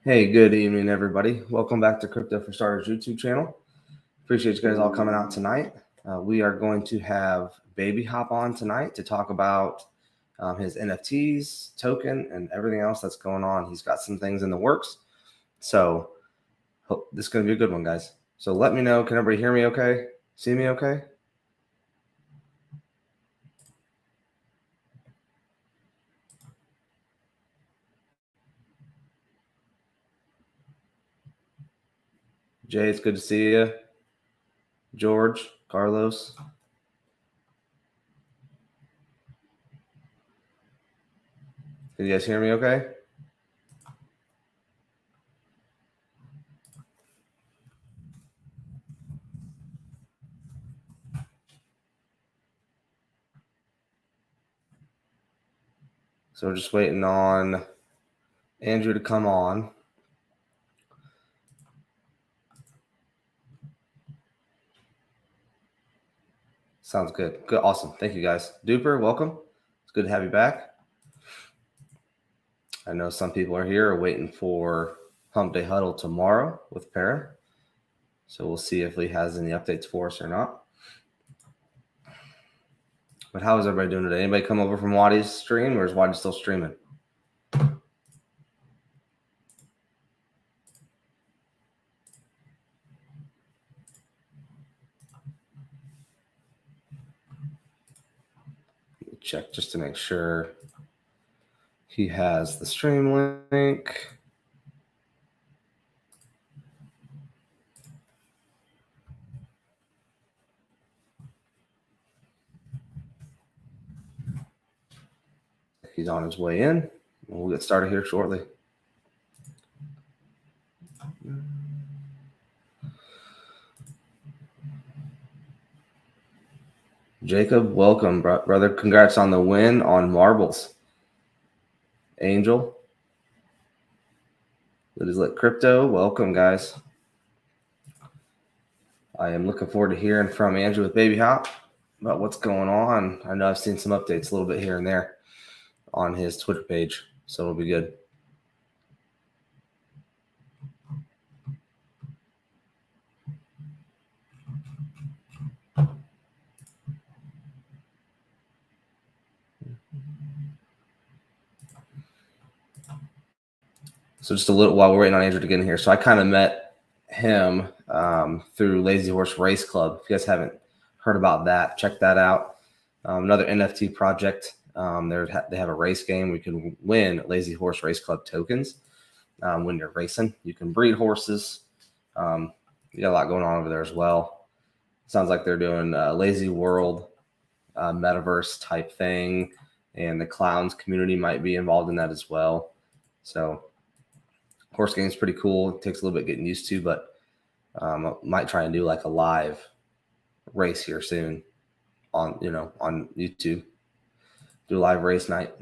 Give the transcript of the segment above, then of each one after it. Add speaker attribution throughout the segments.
Speaker 1: Hey, good evening, everybody. Welcome back to Crypto for Starters YouTube channel. Appreciate you guys all coming out tonight. We are going to have Babyhop on tonight to talk about his NFTs, token, and everything else that's going on. He's got some things in the works. So this is going to be a good one, guys. So let me know. Can everybody hear me okay? See me okay? Jay, it's good to see you. George, Carlos. Can you guys hear me okay? So we're just waiting on Andrew to come on. Sounds good. Good. Awesome. Thank you, guys. Duper, welcome. It's good to have you back. I know some people are here waiting for Hump Day Huddle tomorrow with Para. So we'll see if he has any updates for us or not. But how is everybody doing today? Anybody come over from Wadi's stream, or is Wadi still streaming? Check just to make sure he has the stream link. He's on his way in. We'll get started here shortly. Jacob, welcome, brother. Congrats on the win on marbles. Angel. That is like crypto. Welcome, guys. I am looking forward to hearing from Andrew with Babyhop about what's going on. I know I've seen some updates a little bit here and there on his Twitter page, so it'll be good. So just a little while we're waiting on Andrew to get in here. So I kind of met him through Lazy Horse Race Club. If you guys haven't heard about that, check that out. Another NFT project. They have a race game. We can win Lazy Horse Race Club tokens when you're racing. You can breed horses. You got a lot going on over there as well. Sounds like they're doing Lazy World metaverse type thing, and the clowns community might be involved in that as well. So horse game is pretty cool. It takes a little bit getting used to, but I might try and do like a live race here soon on YouTube. Do a live race night.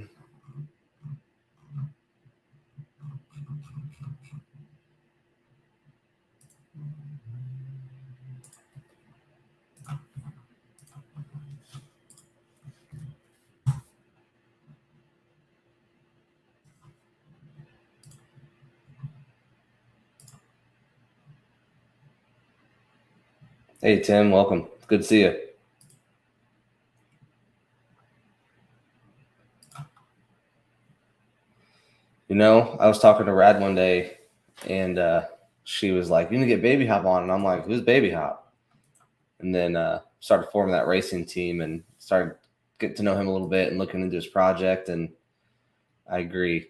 Speaker 1: Hey, Tim, welcome. It's good to see you. You know, I was talking to Rad one day, and she was like, "You need to get Babyhop on," and I'm like, "Who's Babyhop?" And then started forming that racing team and started getting to know him a little bit and looking into his project. And I agree,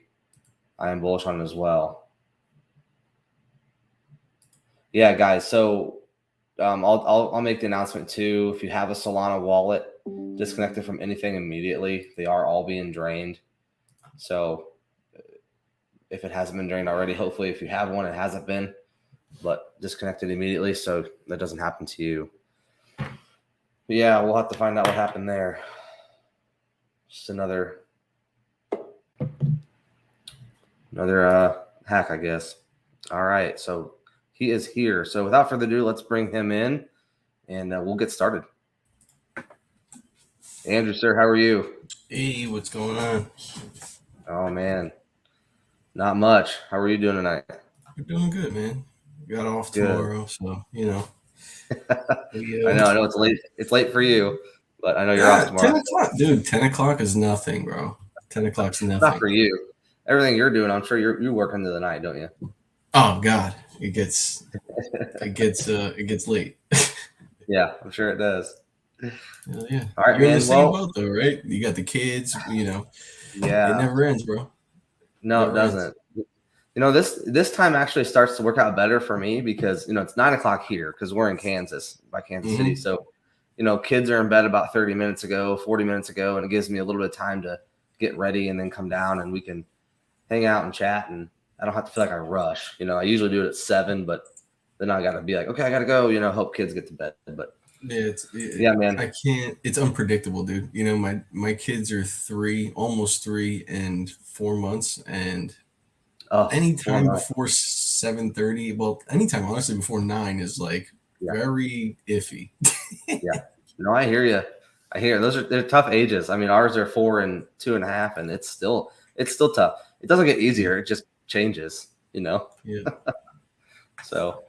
Speaker 1: I am bullish on it as well. Yeah, guys. So I'll make the announcement too. If you have a Solana wallet, disconnect it from anything immediately. They are all being drained. So if it hasn't been drained already, hopefully if you have one, it hasn't been, but disconnect it immediately so that doesn't happen to you. But yeah, we'll have to find out what happened there. Just another Another hack, I guess. All right, so he is here. So without further ado, let's bring him in, and we'll get started. Andrew, sir, how are you?
Speaker 2: Hey, what's going on?
Speaker 1: Oh man, not much. How are you doing tonight?
Speaker 2: We're doing good, man. Got off
Speaker 1: Good.
Speaker 2: tomorrow, so
Speaker 1: I
Speaker 2: we
Speaker 1: know. I know it's late. It's late for you, but I know you're off
Speaker 2: yeah,
Speaker 1: tomorrow.
Speaker 2: 10 o'clock, dude. 10 o'clock is nothing, bro. 10 o'clock's
Speaker 1: Not
Speaker 2: nothing.
Speaker 1: for you. Everything you're doing, I'm sure you work into the night, don't you?
Speaker 2: Oh God, it gets late.
Speaker 1: Yeah, I'm sure it does.
Speaker 2: Hell yeah,
Speaker 1: All right,
Speaker 2: you're in the
Speaker 1: man.
Speaker 2: same
Speaker 1: Well,
Speaker 2: boat though, right? You got the kids. It
Speaker 1: yeah.
Speaker 2: never ends, bro.
Speaker 1: No, it
Speaker 2: Never ends.
Speaker 1: doesn't. This time actually starts to work out better for me because it's 9 o'clock here because we're in Kansas by Kansas City.
Speaker 2: Mm-hmm.
Speaker 1: So, kids are in bed about 30 minutes ago, 40 minutes ago, and it gives me a little bit of time to get ready and then come down and we can hang out and chat and I don't have to feel like I rush. I usually do it at 7, but then I gotta be like, okay, I gotta go, help kids get to bed. But
Speaker 2: Yeah,
Speaker 1: yeah, man.
Speaker 2: I can't. It's unpredictable, dude. My kids are almost 3 and 4 months, and
Speaker 1: Oh,
Speaker 2: anytime
Speaker 1: 4 months.
Speaker 2: before 7:30, well, anytime honestly before 9 is like
Speaker 1: Yeah,
Speaker 2: very iffy.
Speaker 1: yeah. No, I hear you. I hear they're tough ages. I mean, ours are 4 and 2.5, and it's still tough. It doesn't get easier. It just changes.
Speaker 2: Yeah,
Speaker 1: So,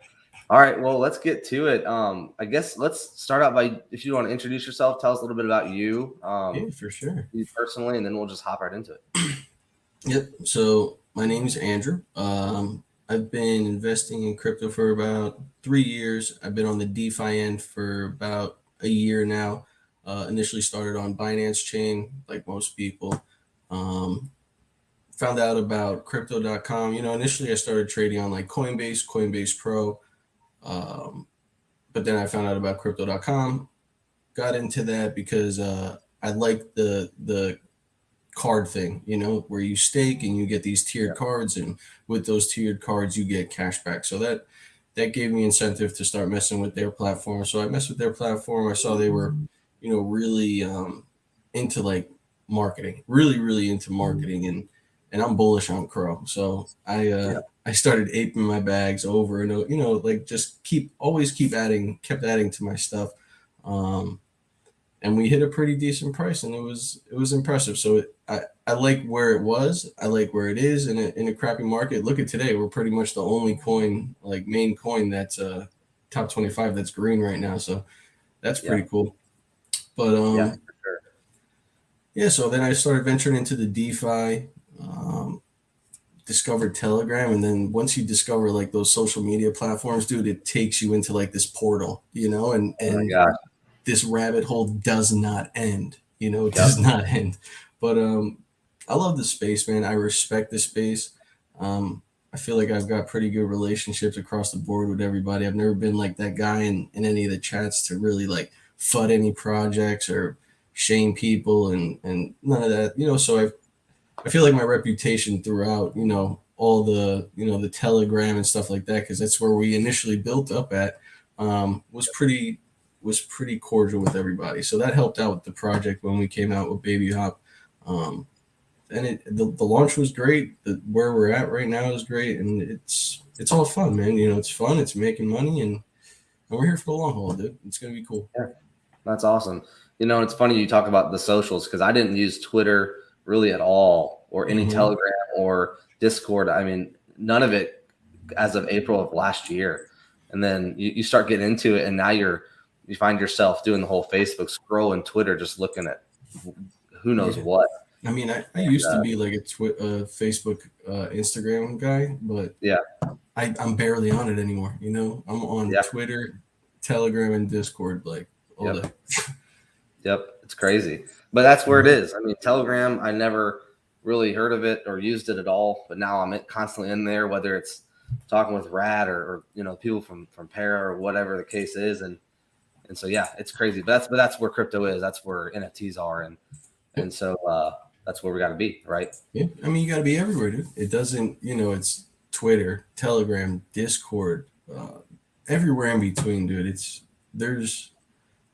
Speaker 1: all right. Well, let's get to it. I guess let's start out by if you want to introduce yourself, tell us a little bit about you,
Speaker 2: yeah, for sure.
Speaker 1: you personally, and then we'll just hop right into it.
Speaker 2: Yep. So my name is Andrew. I've been investing in crypto for about 3 years. I've been on the DeFi end for about a year now. Initially started on Binance Chain, like most people. Um, Found out about crypto.com. Initially I started trading on like Coinbase, Coinbase Pro. Um, but then I found out about crypto.com. Got into that because I like the card thing, where you stake and you get these tiered
Speaker 1: Yeah.
Speaker 2: cards, and with those tiered cards you get cash back. So that gave me incentive to start messing with their platform. So I messed with their platform. I saw they were, really into like marketing, really, really into marketing, and I'm bullish on Crow. So
Speaker 1: Yeah.
Speaker 2: I started aping my bags over and like just kept adding to my stuff. Um, and we hit a pretty decent price, and it was impressive. So I like where it was. I like where it is in a crappy market. Look at today; we're pretty much the only coin, like main coin, that's top 25 that's green right now. So that's
Speaker 1: Yeah.
Speaker 2: pretty cool. But
Speaker 1: Yeah. For sure.
Speaker 2: yeah. So then I started venturing into the DeFi. Um, Discovered Telegram, and then once you discover like those social media platforms, dude, it takes you into like this portal, and
Speaker 1: Oh my
Speaker 2: and
Speaker 1: gosh.
Speaker 2: this rabbit hole does not end. It
Speaker 1: Yep.
Speaker 2: does not end. But I love the space, man. I respect the space. Um, I feel like I've got pretty good relationships across the board with everybody. I've never been like that guy in any of the chats to really like FUD any projects or shame people and none of that. So I feel like my reputation throughout, all the Telegram and stuff like that, because that's where we initially built up at, was pretty cordial with everybody. So that helped out with the project when we came out with Babyhop. Um, and the launch was great. Where we're at right now is great, and it's all fun, man. It's fun. It's making money, and we're here for the long haul, dude. It's gonna be cool.
Speaker 1: Yeah. That's awesome. It's funny you talk about the socials because I didn't use Twitter really at all or any
Speaker 2: Mm-hmm.
Speaker 1: Telegram or Discord. I mean, none of it as of April of last year. And then you start getting into it and now you find yourself doing the whole Facebook scroll and Twitter, just looking at who knows
Speaker 2: Yeah.
Speaker 1: what.
Speaker 2: I mean, I
Speaker 1: And
Speaker 2: used to be like a Facebook, Instagram guy, but
Speaker 1: yeah,
Speaker 2: I'm barely on it anymore. I'm on
Speaker 1: yeah,
Speaker 2: Twitter, Telegram, and Discord like all
Speaker 1: yep,
Speaker 2: day.
Speaker 1: yep. It's crazy. But that's where it
Speaker 2: Mhm.
Speaker 1: is. I mean, Telegram, I never really heard of it or used it at all, but now I'm constantly in there, whether it's talking with Rad or people from Para or whatever the case is. And so yeah, it's crazy. But that's where crypto is. That's where NFTs are, and
Speaker 2: Yep.
Speaker 1: so that's where we got to be, right?
Speaker 2: Yeah. I mean, you got to be everywhere, dude. It doesn't, it's Twitter, Telegram, Discord, everywhere in between, dude. There's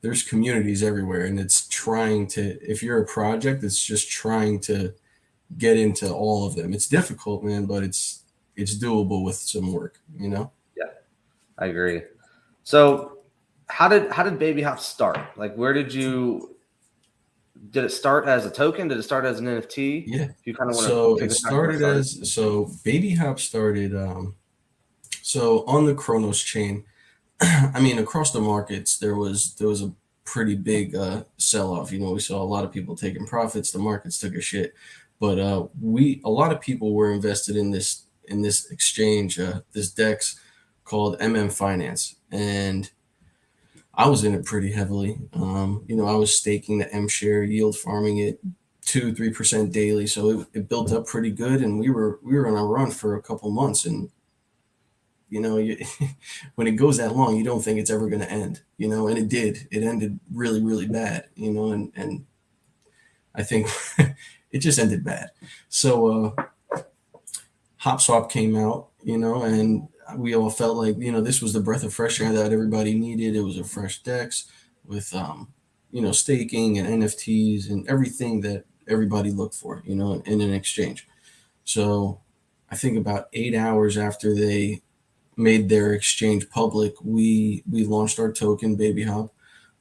Speaker 2: there's communities everywhere, and it's trying to. If you're a project, it's just trying to get into all of them. It's difficult, man, but it's doable with some work, you know?
Speaker 1: Yeah, I agree. So how did Babyhop start? Like, where did it start as a token? Did it start as an NFT?
Speaker 2: Yeah.
Speaker 1: If you kind of want
Speaker 2: So
Speaker 1: to
Speaker 2: it
Speaker 1: take us back to where it
Speaker 2: started
Speaker 1: started.
Speaker 2: as so Babyhop started so on the Chronos chain. I mean, across the markets, there was a pretty big sell off. You know, we saw a lot of people taking profits. The markets took a shit, but a lot of people were invested in this exchange, this DEX called Finance, and I was in it pretty heavily. You know, I was staking the M share, yield farming it 2-3% daily, so it built up pretty good, and we were on a run for a couple months, and you know, when it goes that long, you don't think it's ever going to end, you know, and it did. It ended really, really bad, you know, and I think it just ended bad. So HopSwap came out, you know, and we all felt like, you know, this was the breath of fresh air that everybody needed. It was a fresh DEX with, you know, staking and NFTs and everything that everybody looked for, you know, in an exchange. So I think about 8 hours after they made their exchange public, we launched our token, Babyhop.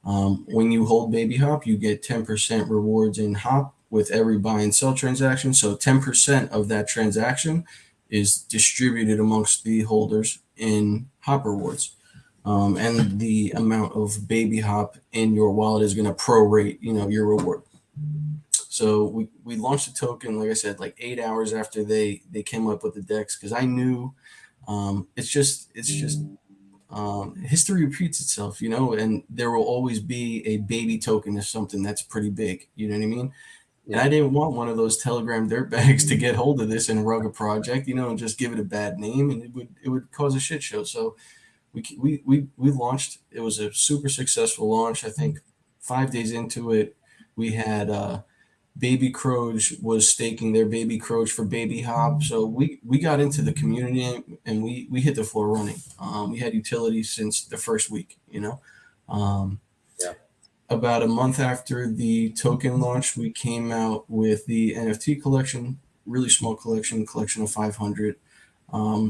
Speaker 2: When you hold Babyhop, you get 10% rewards in Hop with every buy and sell transaction. So 10% of that transaction is distributed amongst the holders in Hop rewards. And the amount of Babyhop in your wallet is going to prorate, you know, your reward. So we launched the token, like I said, like 8 hours after they came up with the DEX, because I knew it's just history repeats itself, you know, and there will always be a baby token of something that's pretty big. You know what I mean? And I didn't want one of those Telegram dirtbags to get hold of this and rug a project, you know, and just give it a bad name, and it would cause a shit show. So we launched. It was a super successful launch. I think 5 days into it, we had Baby Croge was staking their Baby Croge for Babyhop. So we got into the community, and we hit the floor running. We had utility since the first week, you know. Um,
Speaker 1: Yeah.
Speaker 2: about a month after the token launch, we came out with the NFT collection, really small collection of 500.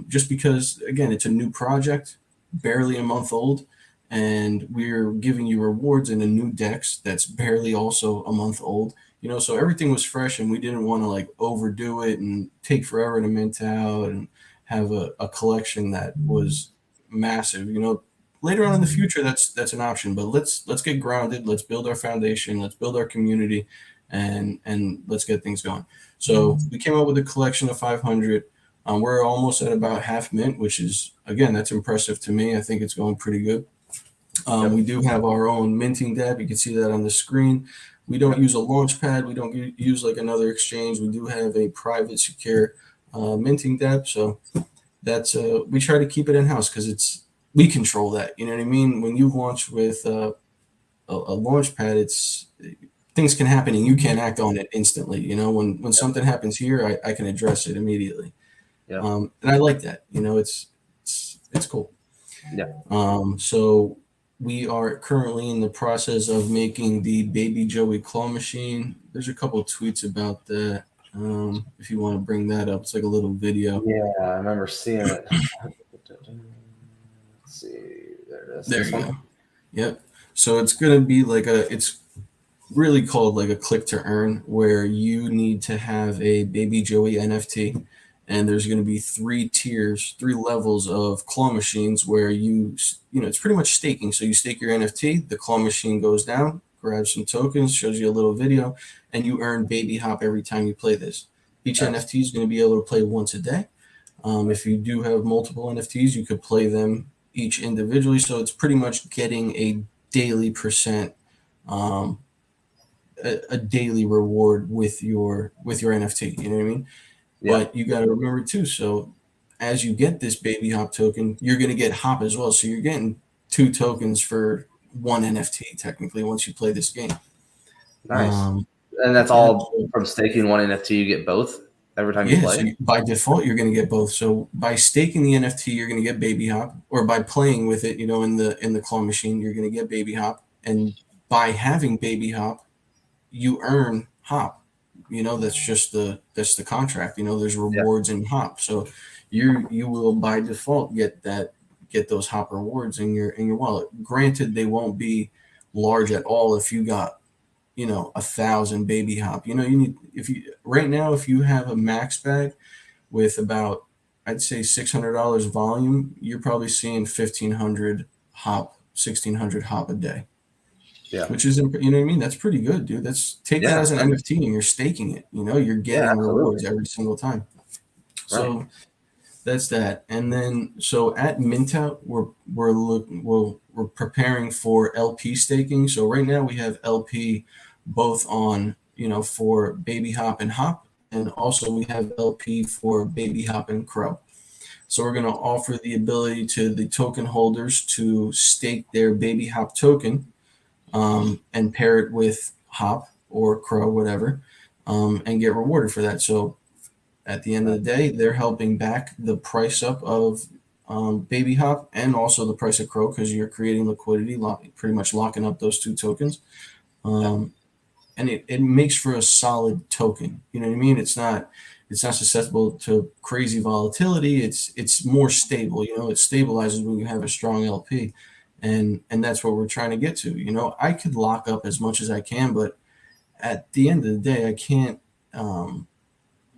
Speaker 2: Just because, again, it's a new project, barely a month old, and we're giving you rewards in a new DEX that's barely also a month old. You know, so everything was fresh, and we didn't want to like overdo it and take forever to mint out and have a collection that was massive. You know, later on in the future, that's an option, but let's get grounded. Let's build our foundation. Let's build our community, and let's get things going. So we came up with a collection of 500. We're almost at about half mint, which is, again, that's impressive to me. I think it's going pretty good. We do have our own minting dApp. You can see that on the screen. We don't use a launch pad. We don't use like another exchange. We do have a private, secure minting dApp. So that's we try to keep it in house because we control that. You know what I mean? When you launch with a launch pad, things can happen and you can't act on it instantly. You know, when something happens here, I can address it immediately.
Speaker 1: Yeah.
Speaker 2: And I like that. You know, it's cool.
Speaker 1: Yeah.
Speaker 2: So we are currently in the process of making the BabyJoey claw machine. There's a couple of tweets about that. If you want to bring that up, it's like a little video.
Speaker 1: Yeah, I remember seeing it. Let's see. There it is.
Speaker 2: There
Speaker 1: This
Speaker 2: you
Speaker 1: one?
Speaker 2: go. Yep. So it's going to be like it's really called like a click to earn, where you need to have a BabyJoey NFT. And there's going to be 3 tiers, 3 levels of claw machines where you know, it's pretty much staking. So you stake your NFT, the claw machine goes down, grabs some tokens, shows you a little video, and you earn Babyhop every time you play this. Each
Speaker 1: Nice.
Speaker 2: NFT is going to be able to play once a day. If you do have multiple NFTs, you could play them each individually. So it's pretty much getting a daily percent, a daily reward with your NFT. You know what I mean?
Speaker 1: Yeah.
Speaker 2: But you got to remember too. So as you get this Babyhop token, you're going to get Hop as well. So you're getting 2 tokens for 1 NFT technically once you play this game.
Speaker 1: Nice. And that's
Speaker 2: Yeah,
Speaker 1: all
Speaker 2: so,
Speaker 1: from staking 1 NFT. You get both every time you
Speaker 2: yeah.
Speaker 1: play.
Speaker 2: So by default, you're going to get both. So by staking the NFT, you're going to get Babyhop, or by playing with it, you know, in the claw machine, you're going to get Babyhop. And by having Babyhop, you earn Hop. that's the contract. There's
Speaker 1: Yeah.
Speaker 2: rewards in Hop, so you will by default get those Hop rewards in your wallet. Granted, they won't be large at all if you got 1,000 Babyhop. You need if you right now if you have a max bag with about, I'd say, $600 volume, you're probably seeing 1,500 Hop, 1,600 Hop a day.
Speaker 1: Yeah.
Speaker 2: Which is, you know what I mean? That's pretty good, dude. Take that
Speaker 1: Yeah.
Speaker 2: as an NFT and you're staking it. You're
Speaker 1: Yeah.
Speaker 2: getting
Speaker 1: Absolutely.
Speaker 2: rewards every single time.
Speaker 1: Right.
Speaker 2: So that's that. And then so at Mintout, we're preparing for LP staking. So right now we have LP both on for Babyhop and Hop, and also we have LP for Babyhop and Crow. So we're going to offer the ability to the token holders to stake their Babyhop token, and pair it with Hop or Crow, whatever, and get rewarded for that. So at the end of the day, they're helping back the price up of Babyhop and also the price of Crow, because you're creating liquidity, pretty much locking up those two tokens. And it makes for a solid token. You know what I mean? It's not susceptible to crazy volatility. It's more stable. It stabilizes when you have a strong LP. And that's what we're trying to get to. I could lock up as much as I can, but at the end of the day, I can't.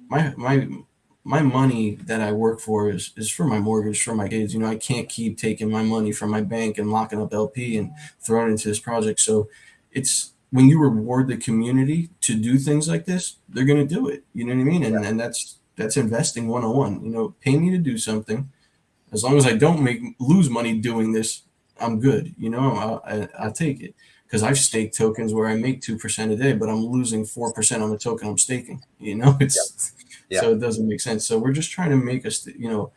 Speaker 2: My money that I work for is for my mortgage, for my kids. I can't keep taking my money from my bank and locking up LP and throwing it into this project. So it's when you reward the community to do things like this, they're going to do it. You know what I mean? And that's investing 101. Pay me to do something. As long as I don't lose money doing this, I'm good. I'll take it, because I've staked tokens where I make 2% a day, but I'm losing 4% on the token I'm staking. It's
Speaker 1: Yeah.
Speaker 2: so it doesn't make sense. So we're just trying to make a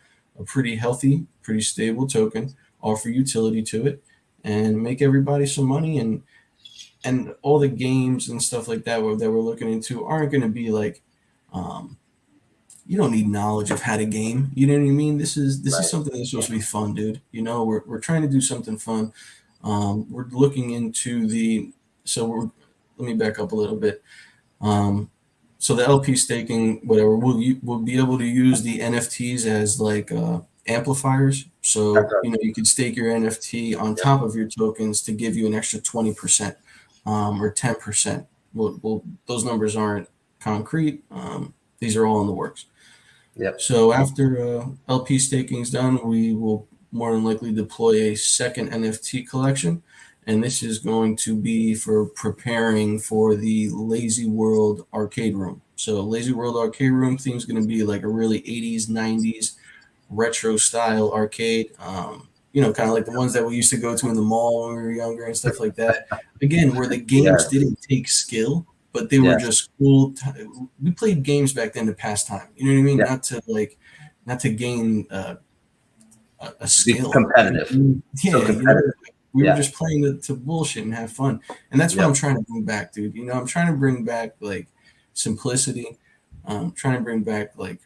Speaker 2: pretty healthy, pretty stable token, offer utility to it, and make everybody some money. And all the games and stuff like that that we're looking into aren't going to be like, you don't need knowledge of how to game. You know what I mean? This is
Speaker 1: Right.
Speaker 2: something that's supposed to be fun, dude. We're trying to do something fun. We're looking into let me back up a little bit. So the LP staking, whatever, we'll be able to use the NFTs as like amplifiers. So
Speaker 1: That's right.
Speaker 2: you could stake your NFT on top of your tokens to give you an extra 20%, or 10%. Well, those numbers aren't concrete. These are all in the works.
Speaker 1: Yep.
Speaker 2: So after LP staking is done, we will more than likely deploy a second NFT collection. And this is going to be for preparing for the Lazy World Arcade Room. So Lazy World Arcade Room theme is going to be like a really 80s, 90s retro style arcade. Kind of like the ones that we used to go to in the mall when we were younger and stuff like that. Again, where the games didn't take skill, but they were just cool. We played games back then to pass time. You know what I mean?
Speaker 1: Yeah.
Speaker 2: Not to gain a skill.
Speaker 1: Be competitive.
Speaker 2: Yeah,
Speaker 1: So competitive.
Speaker 2: We were just playing to bullshit and have fun. And that's what I'm trying to bring back, dude. I'm trying to bring back like simplicity. Trying to bring back like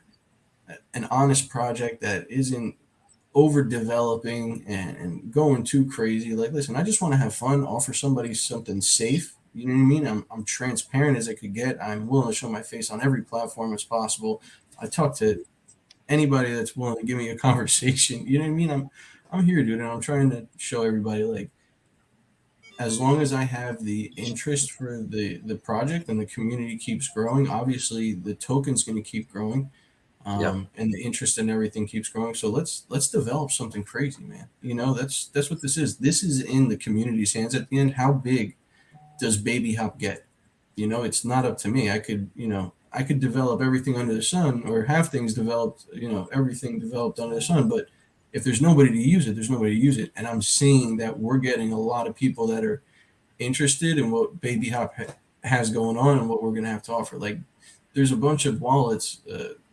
Speaker 2: an honest project that isn't overdeveloping and going too crazy. Like, listen, I just want to have fun, offer somebody something safe. You know what I mean? I'm transparent as I could get. I'm willing to show my face on every platform as possible. I talk to anybody that's willing to give me a conversation. You know what I mean? I'm here, dude, and I'm trying to show everybody, like, as long as I have the interest for the project and the community keeps growing, obviously the token's going to keep growing, and the interest in everything keeps growing. So let's develop something crazy, man. That's what this is. This is in the community's hands at the end. How big does Babyhop get? It's not up to me. I could develop everything under the sun, or have things developed, everything developed under the sun. But if there's nobody to use it, there's nobody to use it. And I'm seeing that we're getting a lot of people that are interested in what Babyhop has going on and what we're going to have to offer. Like, there's a bunch of wallets.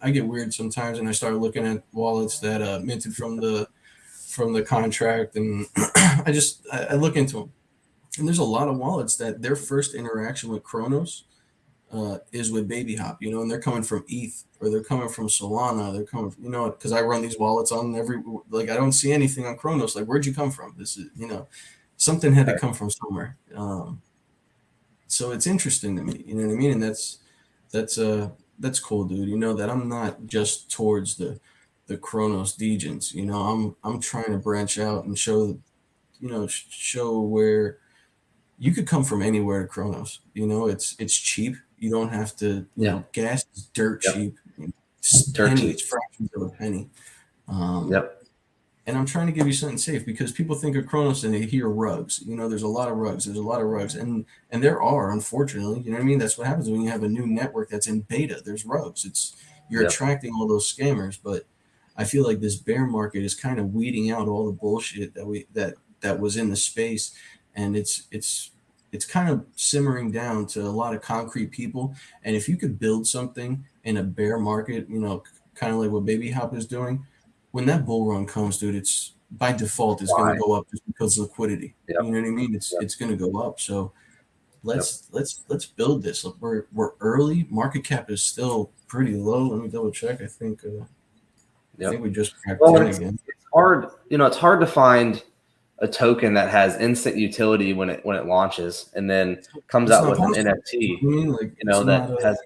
Speaker 2: I get weird sometimes, and I start looking at wallets that minted from the contract, and I look into them. And there's a lot of wallets that their first interaction with Chronos is with Babyhop, and they're coming from ETH, or they're coming from Solana. They're coming, because I run these wallets on I don't see anything on Chronos. Like, where'd you come from? This is, something had to come from somewhere. So it's interesting to me, you know what I mean? And That's cool, dude. You know that I'm not just towards the Chronos Degens. You know, I'm trying to branch out and show, show where you could come from anywhere to Chronos. You know, it's cheap. You don't have to. You
Speaker 1: Yeah.
Speaker 2: know, gas is dirt
Speaker 1: Yep.
Speaker 2: cheap. It's
Speaker 1: Dirt cheap.
Speaker 2: pennies, fractions of a penny. Um,
Speaker 1: Yep.
Speaker 2: and I'm trying to give you something safe because people think of Chronos and they hear rugs. You know, there's a lot of rugs. There's a lot of rugs, and there are, unfortunately. You know what I mean? That's what happens when you have a new network that's in beta. There's rugs. You're
Speaker 1: Yep.
Speaker 2: attracting all those scammers, but I feel like this bear market is kind of weeding out all the bullshit that was in the space, and it's kind of simmering down to a lot of concrete people. And if you could build something in a bear market, you know, kind of like what Babyhop is doing, when that bull run comes, dude, it's by default it's going to
Speaker 1: Why?
Speaker 2: go up just because of liquidity.
Speaker 1: Yep.
Speaker 2: You know what I mean? It's
Speaker 1: Yep.
Speaker 2: it's going to go up. So
Speaker 1: Yep.
Speaker 2: let's build this. Look, we're early. Market cap is still pretty low. Let me double check. I think
Speaker 1: Yep.
Speaker 2: we just cracked
Speaker 1: Well,
Speaker 2: 10
Speaker 1: it's
Speaker 2: again.
Speaker 1: hard. You know, it's hard to find a token that has instant utility when it launches, and then comes
Speaker 2: It's
Speaker 1: out
Speaker 2: not
Speaker 1: with an
Speaker 2: possible.
Speaker 1: NFT.
Speaker 2: I mean, like
Speaker 1: You know,
Speaker 2: it's
Speaker 1: that
Speaker 2: not
Speaker 1: has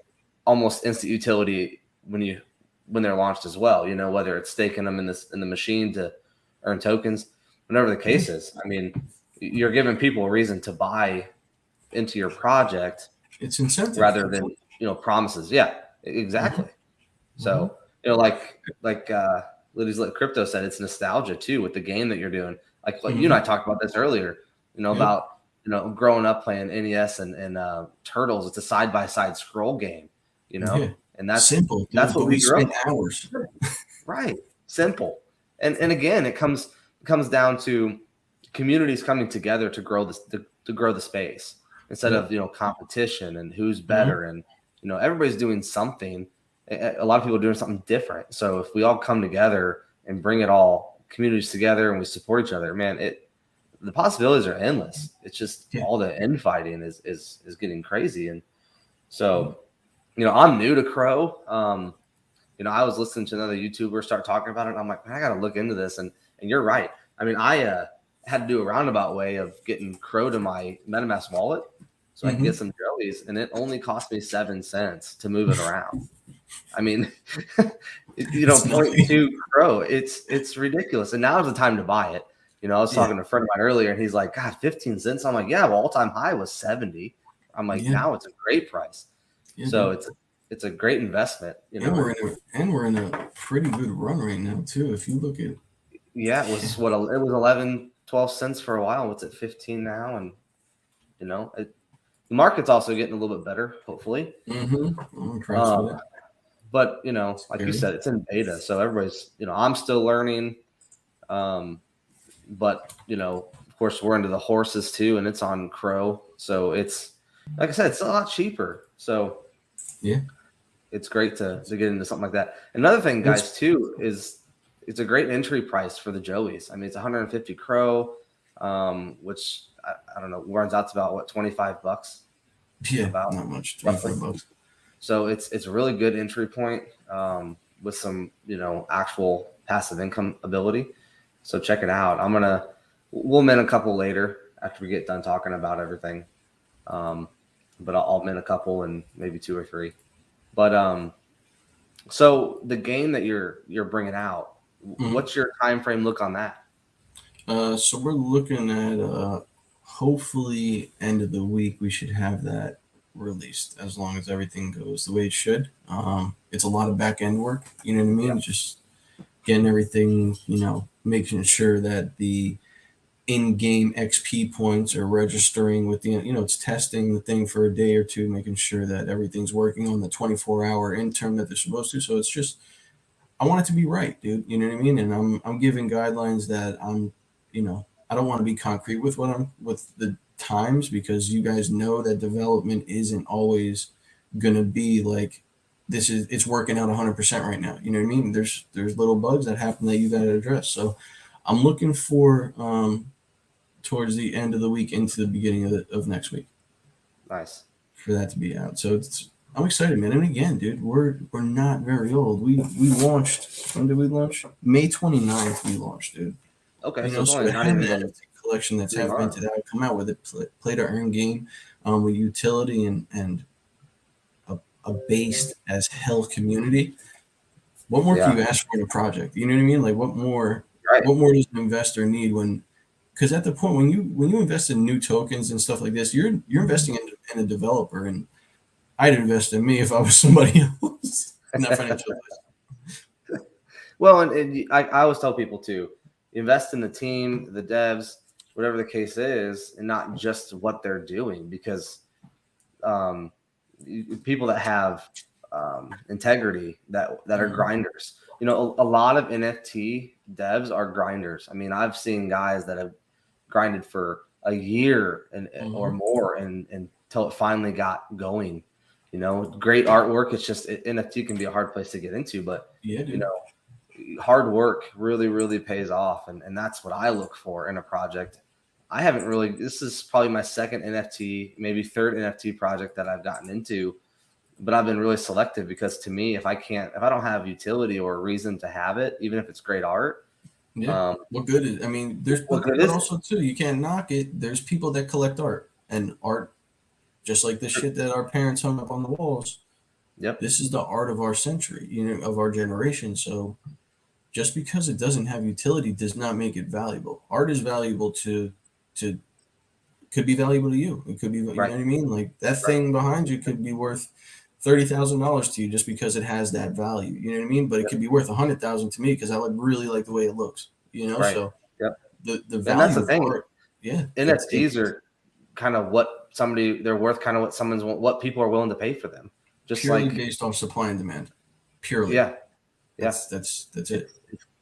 Speaker 1: almost instant utility when they're launched as well. You know, whether it's staking them in the machine to earn tokens, whatever the case is. I mean, you're giving people a reason to buy into your project
Speaker 2: it's incentive
Speaker 1: rather than promises. Yeah, exactly. So like Liddy's Lit Crypto said, it's nostalgia too with the game that you're doing. Like you and I talked about this earlier. About growing up playing NES and Turtles. It's a side by side scroll game. And that's
Speaker 2: simple. Dude,
Speaker 1: that's what we grew
Speaker 2: spent
Speaker 1: up.
Speaker 2: hours.
Speaker 1: Right, simple. And again, it comes down to communities coming together to grow this to grow the space instead of competition and who's better and everybody's doing something. A lot of people are doing something different. So if we all come together and bring it all communities together and we support each other, man, the possibilities are endless. It's just all the infighting is getting crazy. And so, I'm new to Crow. I was listening to another YouTuber start talking about it. And I'm like, man, I got to look into this. And you're right. I mean, I had to do a roundabout way of getting Crow to my MetaMask wallet so I can get some Joeys, and it only cost me 7 cents to move it around. I mean, 0.2 Crow. It's ridiculous. And now is the time to buy it. I was talking to a friend of mine earlier, and he's like, God, 15 cents. I'm like, yeah, well, all-time high was 70. I'm like, now it's a great price. So it's a great investment.
Speaker 2: And we're in a pretty good run right now too. If you look at
Speaker 1: it was it was 11, 12 cents for a while. What's it, 15 now? And the market's also getting a little bit better, hopefully.
Speaker 2: I'm impressed with it.
Speaker 1: But like you said, it's in beta, so everybody's I'm still learning. But of course, we're into the horses too, and it's on Crow, so it's like I said, it's a lot cheaper. So it's great to get into something like that. Another thing, guys, too, is it's a great entry price for the Joeys. I mean, it's 150 Crow, which I don't know, runs out to about what, $25.
Speaker 2: Yeah, about not much, $25.
Speaker 1: So it's a really good entry point with some actual passive income ability. So check it out. We'll mint a couple later after we get done talking about everything. But I'll mint a couple and maybe 2 or 3. But so the game that you're bringing out, what's your time frame look on that?
Speaker 2: So we're looking at hopefully end of the week we should have that released, as long as everything goes the way it should. It's a lot of back end work, you know what I mean? Just getting everything, making sure that the in-game XP points are registering with the, it's testing the thing for a day or two, making sure that everything's working on the 24-hour interim that they're supposed to. So it's just, I want it to be right, dude. You know what I mean? And I'm giving guidelines that I don't want to be concrete with with the times, because you guys know that development isn't always going to be like, it's working out 100% right now. You know what I mean? There's little bugs that happen that you got to address. So I'm looking for, towards the end of the week into the beginning of next week.
Speaker 1: Nice.
Speaker 2: For that to be out. So I'm excited, man. And again, dude, we're not very old. We launched, when did we launch? May 29th we launched, dude.
Speaker 1: Okay,
Speaker 2: so
Speaker 1: it's only not
Speaker 2: having
Speaker 1: even
Speaker 2: an NFT collection that's half minted out, come out with it, play to earn game with utility and a based as hell community, what more can
Speaker 1: Yeah.
Speaker 2: you ask for in a project? You know what I mean? Like
Speaker 1: Right.
Speaker 2: what more does an investor need when, because at the point when you invest in new tokens and stuff like this, you're investing in a developer, and I'd invest in me if I was somebody else. Not financial advice.
Speaker 1: Well, and I always tell people to invest in the team, the devs, whatever the case is, and not just what they're doing, because um, people that have integrity, that are grinders. You know, a lot of NFT devs are grinders. I mean, I've seen guys that have grinded for a year or more, and until it finally got going. You know, great artwork. It's just NFT can be a hard place to get into, but
Speaker 2: Yeah, dude.
Speaker 1: you know, hard work really pays off, and that's what I look for in a project. I haven't really, this is probably my second NFT, maybe third NFT project that I've gotten into, but I've been really selective, because to me, if I don't have utility or a reason to have it, even if it's great art,
Speaker 2: Yeah. What good is? I mean,
Speaker 1: what good
Speaker 2: but
Speaker 1: is it?
Speaker 2: also too, you can't knock it. There's people that collect art, and art, just like the shit that our parents hung up on the walls.
Speaker 1: Yep.
Speaker 2: This is the art of our century, of our generation. So just because it doesn't have utility does not make it valuable. Art is valuable to could be valuable to you. It could be, you know
Speaker 1: Right.
Speaker 2: what I mean? Like that
Speaker 1: Right.
Speaker 2: thing behind you could be worth $30,000 to you just because it has that value. You know what I mean? But it
Speaker 1: Yep.
Speaker 2: could be worth 100,000 to me because I really like the way it looks.
Speaker 1: Right.
Speaker 2: So
Speaker 1: Yep.
Speaker 2: the
Speaker 1: And that's
Speaker 2: value
Speaker 1: the
Speaker 2: of
Speaker 1: thing.
Speaker 2: art, yeah,
Speaker 1: NFTs are kind of they're worth, kind of what people are willing to pay for them. Just
Speaker 2: purely
Speaker 1: like,
Speaker 2: based off supply and demand. Purely.
Speaker 1: yeah, yeah.
Speaker 2: That's it.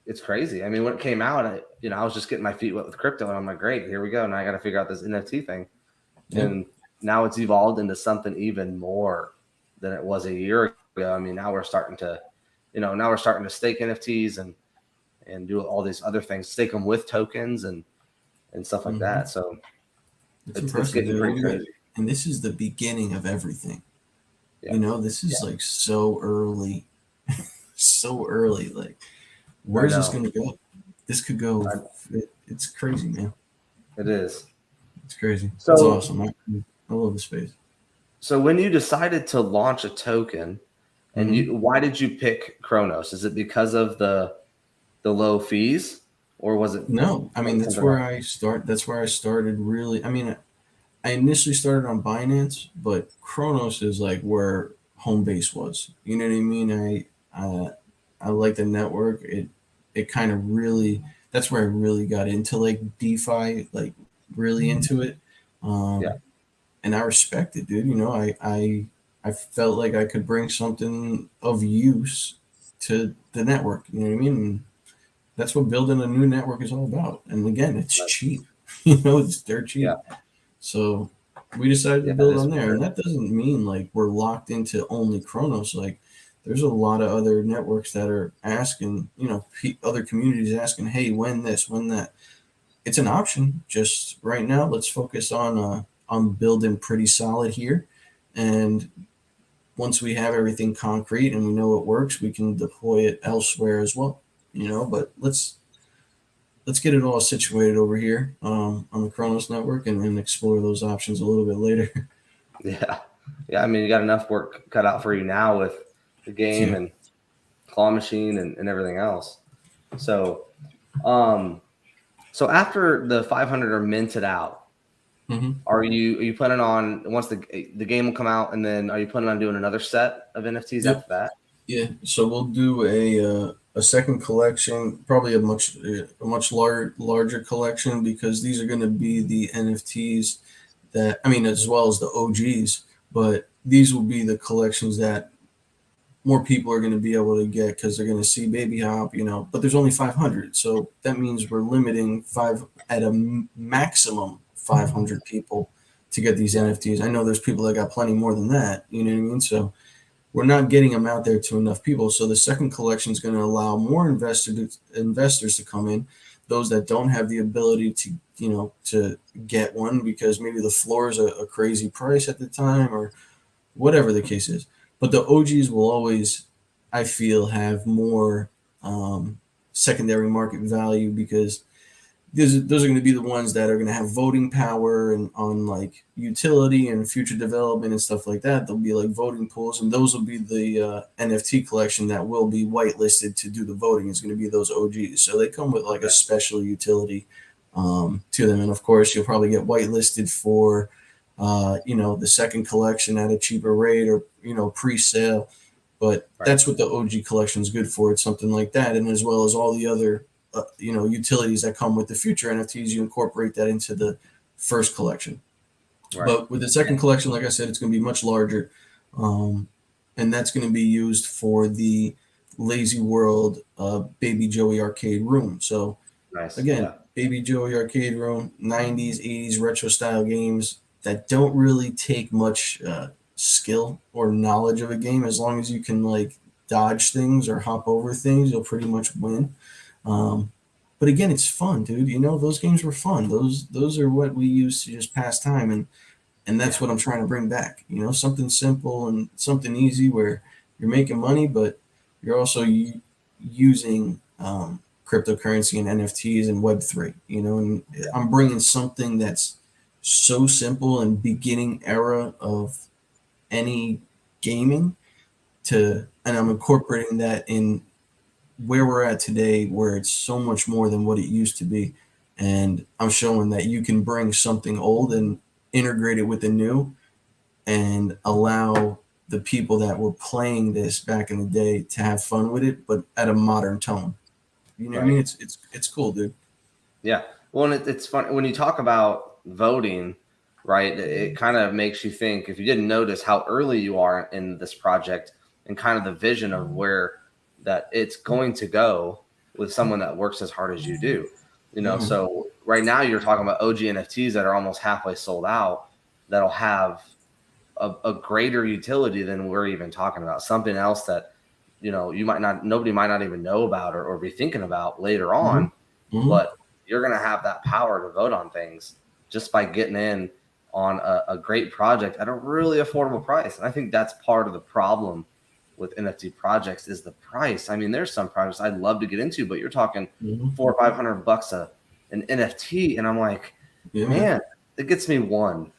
Speaker 1: It's crazy. I mean, when it came out, I was just getting my feet wet with crypto, and I'm like, great, here we go. Now I got to figure out this NFT thing,
Speaker 2: Yeah.
Speaker 1: and now it's evolved into something even more than it was a year ago. I mean, now we're starting to, stake NFTs and do all these other things, stake them with tokens and stuff like
Speaker 2: Mm-hmm.
Speaker 1: that. So
Speaker 2: It's
Speaker 1: it's
Speaker 2: impressive,
Speaker 1: getting pretty
Speaker 2: dude.
Speaker 1: crazy.
Speaker 2: And this is the beginning of everything.
Speaker 1: Yeah.
Speaker 2: This is like so early, so early. Like,
Speaker 1: I
Speaker 2: where's this
Speaker 1: know.
Speaker 2: going to go? This could go. It's crazy, man.
Speaker 1: It is.
Speaker 2: It's crazy.
Speaker 1: So
Speaker 2: It's awesome. I love the space.
Speaker 1: So when you decided to launch a token, and why did you pick Chronos? Is it because of the low fees, or was it
Speaker 2: No, I mean
Speaker 1: something else?
Speaker 2: That's where I started. Really, I mean, I initially started on Binance, but Chronos is like where home base was. You know what I mean? I like the network. It kind of really, that's where I really got into like DeFi, like really into it.
Speaker 1: Yeah.
Speaker 2: And I respect it, dude. I felt like I could bring something of use to the network. You know what I mean? And that's what building a new network is all about. And again, it's
Speaker 1: Right.
Speaker 2: cheap. It's dirt cheap.
Speaker 1: Yeah.
Speaker 2: So we decided to
Speaker 1: Yeah.
Speaker 2: build on there. And that doesn't mean like we're locked into only Chronos. Like there's a lot of other networks that are asking, other communities asking, hey, when this, when that. It's an option. Just right now, let's focus on building pretty solid here. And once we have everything concrete and we know it works, we can deploy it elsewhere as well. But let's get it all situated over here on the Chronos network and explore those options a little bit later.
Speaker 1: Yeah. Yeah. I mean, you got enough work cut out for you now with the game
Speaker 2: Yeah.
Speaker 1: and claw machine and everything else. So, so after the 500 are minted out,
Speaker 2: Mm-hmm.
Speaker 1: are you planning on, once the game will come out, and then are you planning on doing another set of NFTs
Speaker 2: Yep.
Speaker 1: after that?
Speaker 2: Yeah. So we'll do a second collection, probably a much larger collection, because these are going to be the NFTs that, I mean, as well as the OGs, but these will be the collections that more people are going to be able to get because they're going to see Babyhop, but there's only 500. So that means we're limiting at a maximum 500 people to get these NFTs. I know there's people that got plenty more than that. You know what I mean? So we're not getting them out there to enough people. So the second collection is going to allow more investors to come in, those that don't have the ability to get one because maybe the floor is a crazy price at the time or whatever the case is. But the OGs will always, I feel, have more secondary market value because those are going to be the ones that are going to have voting power and on like utility and future development and stuff like that. There'll be like voting pools, and those will be the NFT collection that will be whitelisted to do the voting. Is going to be those OGs. So they come with like a special utility to them, and of course you'll probably get whitelisted for the second collection at a cheaper rate or pre-sale. But that's what the OG collection is good for. It's something like that, and as well as all the other utilities that come with the future NFTs, you incorporate that into the first collection. Right. But with the second collection, like I said, it's going to be much larger, and that's going to be used for the Lazy World BabyJoey arcade room. So again, BabyJoey arcade room, 90s, 80s retro style games that don't really take much skill or knowledge of a game. As long as you can like dodge things or hop over things, you'll pretty much win. But again, it's fun, dude. Those games were fun. Those are what we used to just pass time, and that's what I'm trying to bring back. Something simple and something easy where you're making money, but you're also using cryptocurrency and NFTs and Web3. And I'm bringing something that's so simple and beginning era of any gaming and I'm incorporating that in where we're at today, where it's so much more than what it used to be. And I'm showing that you can bring something old and integrate it with the new and allow the people that were playing this back in the day to have fun with it, but at a modern tone. You know what I mean? It's cool, dude.
Speaker 1: Yeah. Well, and it's fun when you talk about voting, right? It kind of makes you think, if you didn't notice how early you are in this project and kind of the vision of where that it's going to go with someone that works as hard as you do. So right now you're talking about OG NFTs that are almost halfway sold out that'll have a greater utility than we're even talking about. Something else that, nobody might not even know about or be thinking about later on, but you're going to have that power to vote on things just by getting in on a great project at a really affordable price. And I think that's part of the problem with NFT projects is the price. I mean, there's some projects I'd love to get into, but you're talking $400 or $500 an NFT, and I'm like, man, it gets me one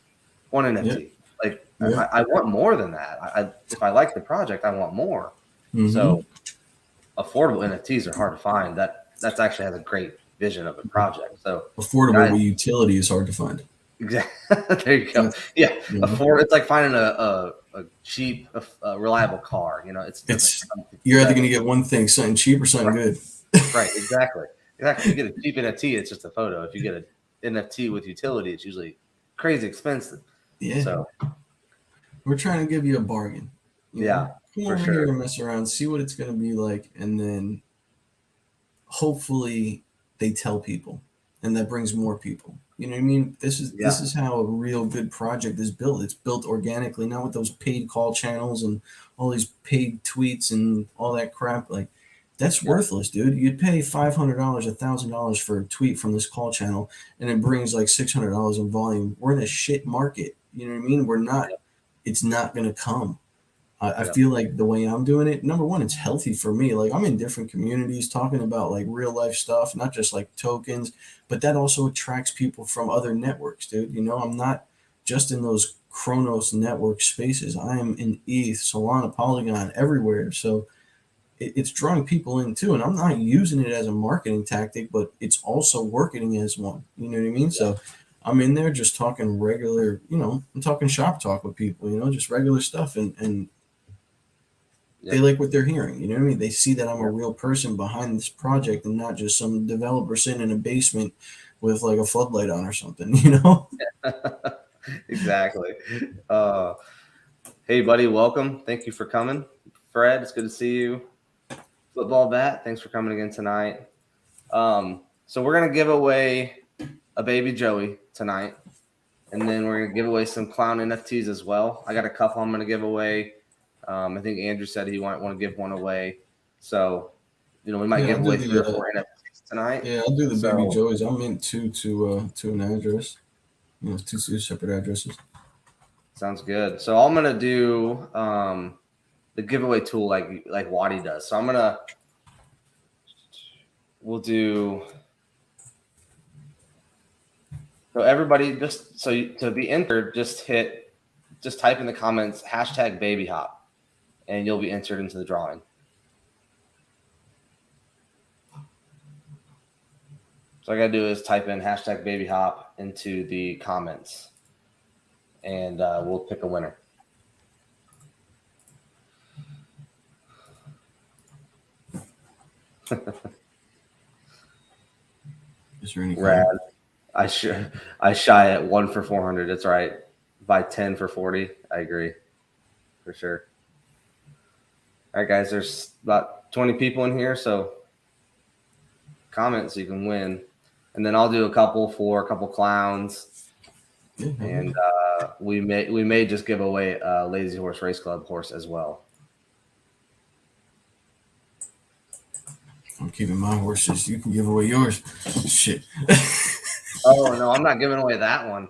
Speaker 1: NFT. Like, I want more than that. If I like the project, I want more. So, affordable NFTs are hard to find. That's actually has a great vision of a project. So,
Speaker 2: affordable with utility is hard to find.
Speaker 1: Exactly. There you go. Yeah, it's like finding a cheap, reliable car. It's
Speaker 2: you're either going to get one thing, something cheap or something good.
Speaker 1: Right. Exactly. You get a cheap NFT, it's just a photo. If you get an NFT with utility, it's usually crazy expensive.
Speaker 2: Yeah. So we're trying to give you a bargain.
Speaker 1: Yeah.
Speaker 2: Come over here and mess around, see what it's going to be like, and then hopefully they tell people, and that brings more people. You know what I mean? This is how a real good project is built. It's built organically, not with those paid call channels and all these paid tweets and all that crap. Like, that's worthless, dude. You'd pay $500, $1,000 for a tweet from this call channel, and it brings like $600 in volume. We're in a shit market. You know what I mean? We're not. It's not going to come. I feel like the way I'm doing it, number one, it's healthy for me. Like, I'm in different communities talking about like real life stuff, not just like tokens, but that also attracts people from other networks, dude. I'm not just in those Chronos network spaces. I am in ETH, Solana, Polygon, everywhere. So it's drawing people in too. And I'm not using it as a marketing tactic, but it's also working as one. You know what I mean? So I'm in there just talking regular, I'm talking shop talk with people, just regular stuff. And they like what they're hearing. You know what I mean? They see that I'm a real person behind this project and not just some developer sitting in a basement with like a floodlight on or something,
Speaker 1: Exactly. Hey, buddy, welcome. Thank you for coming. Fred, it's good to see you. Football Bat, thanks for coming again tonight. So we're going to give away a BabyJoey tonight, and then we're going to give away some clown NFTs as well. I got a couple I'm going to give away. I think Andrew said he might want to give one away. So, we might give away 3 or 4 NFTs tonight.
Speaker 2: Yeah, I'll do the BabyJoeys. I'm in two to an address. Two separate addresses.
Speaker 1: Sounds good. So I'm going to do the giveaway tool like Waddy does. So we'll do So everybody, to be entered, just type in the comments hashtag Babyhop, and you'll be entered into the drawing. So all I gotta do is type in hashtag Babyhop into the comments, and we'll pick a winner.
Speaker 2: Is there any
Speaker 1: Rad. I shy at 1 for 400. That's right. By 10 for 40. I agree. For sure. All right, guys. There's about 20 people in here, so comment so you can win. And then I'll do a couple clowns. And we may just give away a Lazy Horse Race Club horse as well.
Speaker 2: I'm keeping my horses. You can give away yours. Shit.
Speaker 1: Oh no, I'm not giving away that one.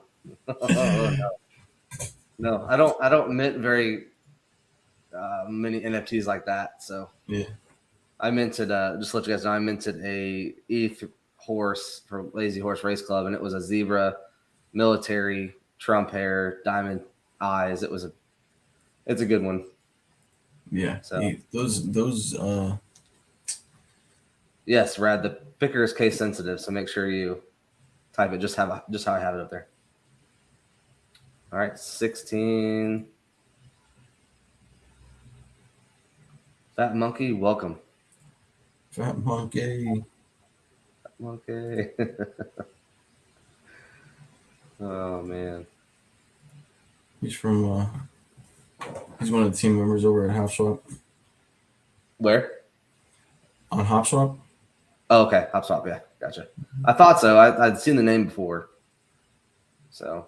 Speaker 1: No, I don't mint very many NFTs like that. So
Speaker 2: yeah,
Speaker 1: I minted just to let you guys know, I minted a ETH horse for Lazy Horse Race Club, and it was a zebra, military, Trump hair, diamond eyes. It's a good one.
Speaker 2: Yeah.
Speaker 1: So
Speaker 2: those.
Speaker 1: Yes, Rad. The picker is case sensitive, so make sure you type it just how I have it up there. All right, 16. Fat Monkey, welcome.
Speaker 2: Fat Monkey.
Speaker 1: Fat Monkey. Oh man.
Speaker 2: He's one of the team members over at Hop Swap.
Speaker 1: Where?
Speaker 2: On Hop Swap?
Speaker 1: Oh, okay. Hop Swap, yeah. Gotcha. I thought so. I'd seen the name before. So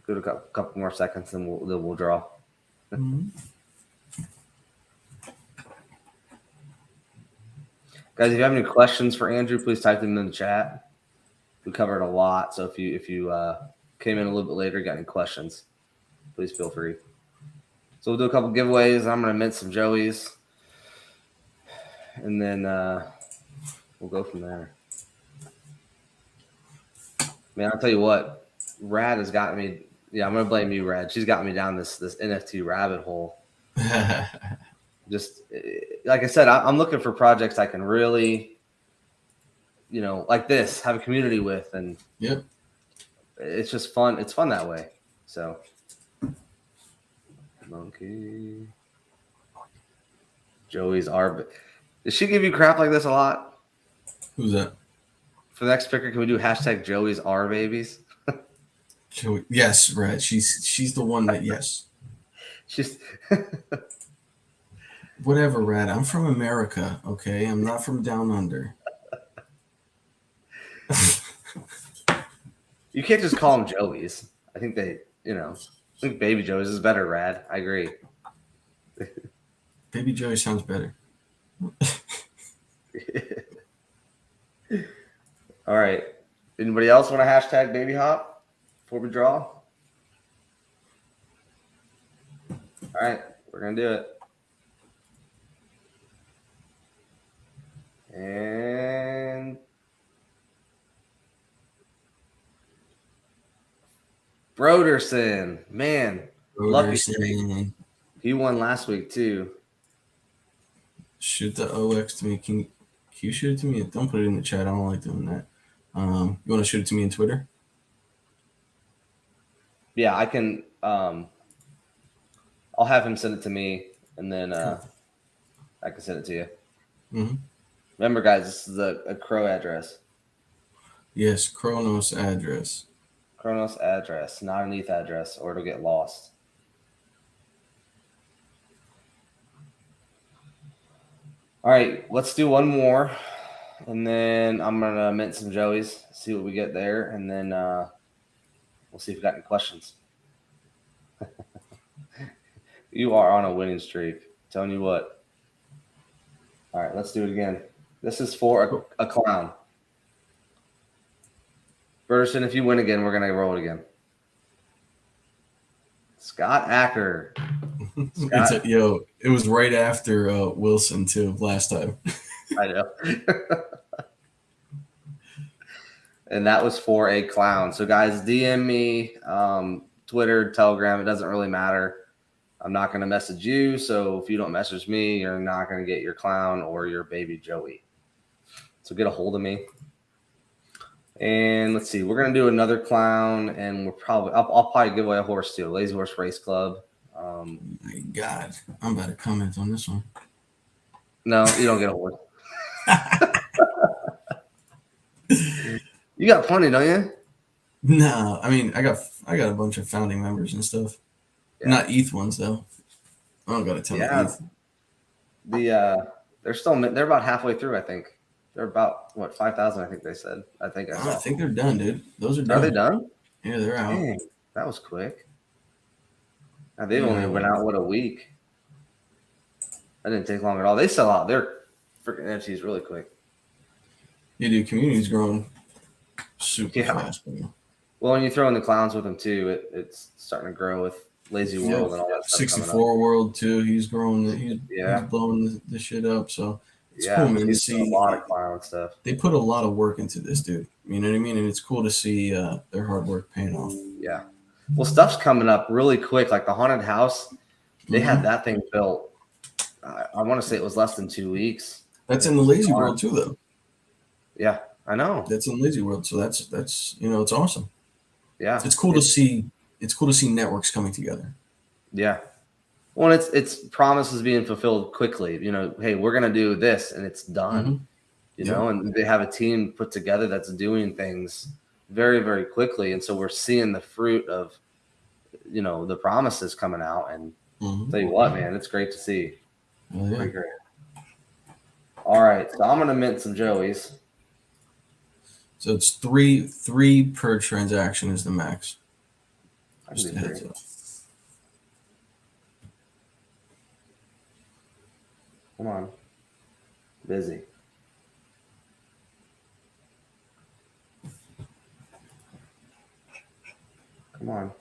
Speaker 1: give it a couple more seconds, and we'll draw.
Speaker 2: Mm-hmm.
Speaker 1: Guys, if you have any questions for Andrew, please type them in the chat. We covered a lot, so if you came in a little bit later, got any questions, please feel free. So we'll do a couple giveaways. I'm gonna mint some Joeys, and then we'll go from there. Man, I'll tell you what, Rad has got me. Yeah, I'm gonna blame you, Rad. She's got me down this NFT rabbit hole. Just like I said, I'm looking for projects I can really, like this, have a community with, and
Speaker 2: yep,
Speaker 1: it's just fun. It's fun that way. So, Monkey, Joey's R. Does she give you crap like this a lot?
Speaker 2: Who's that?
Speaker 1: For the next picker, can we do hashtag Joey's R babies?
Speaker 2: Joey, yes, right. She's the one that yes.
Speaker 1: She's
Speaker 2: whatever, Rad. I'm from America, okay? I'm not from down under.
Speaker 1: You can't just call them Joey's. I think I think BabyJoey's is better, Rad. I agree.
Speaker 2: BabyJoey sounds better.
Speaker 1: All right. Anybody else want to hashtag Babyhop before we draw? All right, we're gonna do it. And Broderson, man, lucky streak. He won last week too.
Speaker 2: Shoot the OX to me. Can you shoot it to me? Don't put it in the chat. I don't like doing that. You want to shoot it to me on Twitter?
Speaker 1: Yeah, I can. I'll have him send it to me, and then I can send it to you.
Speaker 2: Mm-hmm.
Speaker 1: Remember, guys, this is a Crow address.
Speaker 2: Yes, Chronos address.
Speaker 1: Chronos address, not an ETH address, or it'll get lost. All right, let's do one more, and then I'm gonna mint some Joeys, see what we get there, and then we'll see if we got any questions. You are on a winning streak. I'm telling you what. All right, let's do it again. This is for a clown. Bergerson, if you win again, we're gonna roll it again. Scott Acker. Scott.
Speaker 2: It was right after Wilson too last time.
Speaker 1: I know. and that was for a clown. So guys, DM me, Twitter, Telegram. It doesn't really matter. I'm not going to message you. So if you don't message me, you're not going to get your clown or your baby Joey. So get a hold of me. And let's see, we're going to do another clown, and I'll probably give away a horse too, Lazy Horse Race Club.
Speaker 2: My God, I'm about to comment on this one.
Speaker 1: No, you don't get a horse. You got plenty, don't you?
Speaker 2: No, I mean, I got a bunch of founding members and stuff. Yeah. Not ETH ones though. I don't got a ton of ETH.
Speaker 1: They're about halfway through, I think. They're about 5,000, I think they said. I think
Speaker 2: they're done, dude. Those are done.
Speaker 1: Are they done?
Speaker 2: Yeah, they're out.
Speaker 1: Dang, that was quick. Now, they've only went out a week. That didn't take long at all. They sell out their freaking NFTs really quick.
Speaker 2: Yeah, dude, community's growing super fast. Man.
Speaker 1: Well, when you throw in the clowns with them too, it's starting to grow with Lazy World and all that stuff.
Speaker 2: 64 World too. He's growing. He's blowing the shit up. So it's cool, man, to see
Speaker 1: a lot of clown stuff.
Speaker 2: They put a lot of work into this, dude. You know what I mean? And it's cool to see their hard work paying off.
Speaker 1: Yeah. Well, stuff's coming up really quick. Like the haunted house, they had that thing built. I want to say it was less than 2 weeks.
Speaker 2: That's in the Lazy World too, though.
Speaker 1: Yeah, I know.
Speaker 2: That's in Lazy World, so that's it's awesome.
Speaker 1: Yeah,
Speaker 2: it's cool to see. It's cool to see networks coming together.
Speaker 1: Yeah. Well, it's promises being fulfilled quickly. You know, hey, we're gonna do this, and it's done. Mm-hmm. You know, and they have a team put together that's doing things very, very quickly, and so we're seeing the fruit of, the promises coming out. And tell you what, man, it's great to see.
Speaker 2: Oh, yeah.
Speaker 1: Pretty great. All right, so I'm gonna mint some Joeys.
Speaker 2: So it's three per transaction is the max. Just a heads up.
Speaker 1: Come on. Busy. Come on.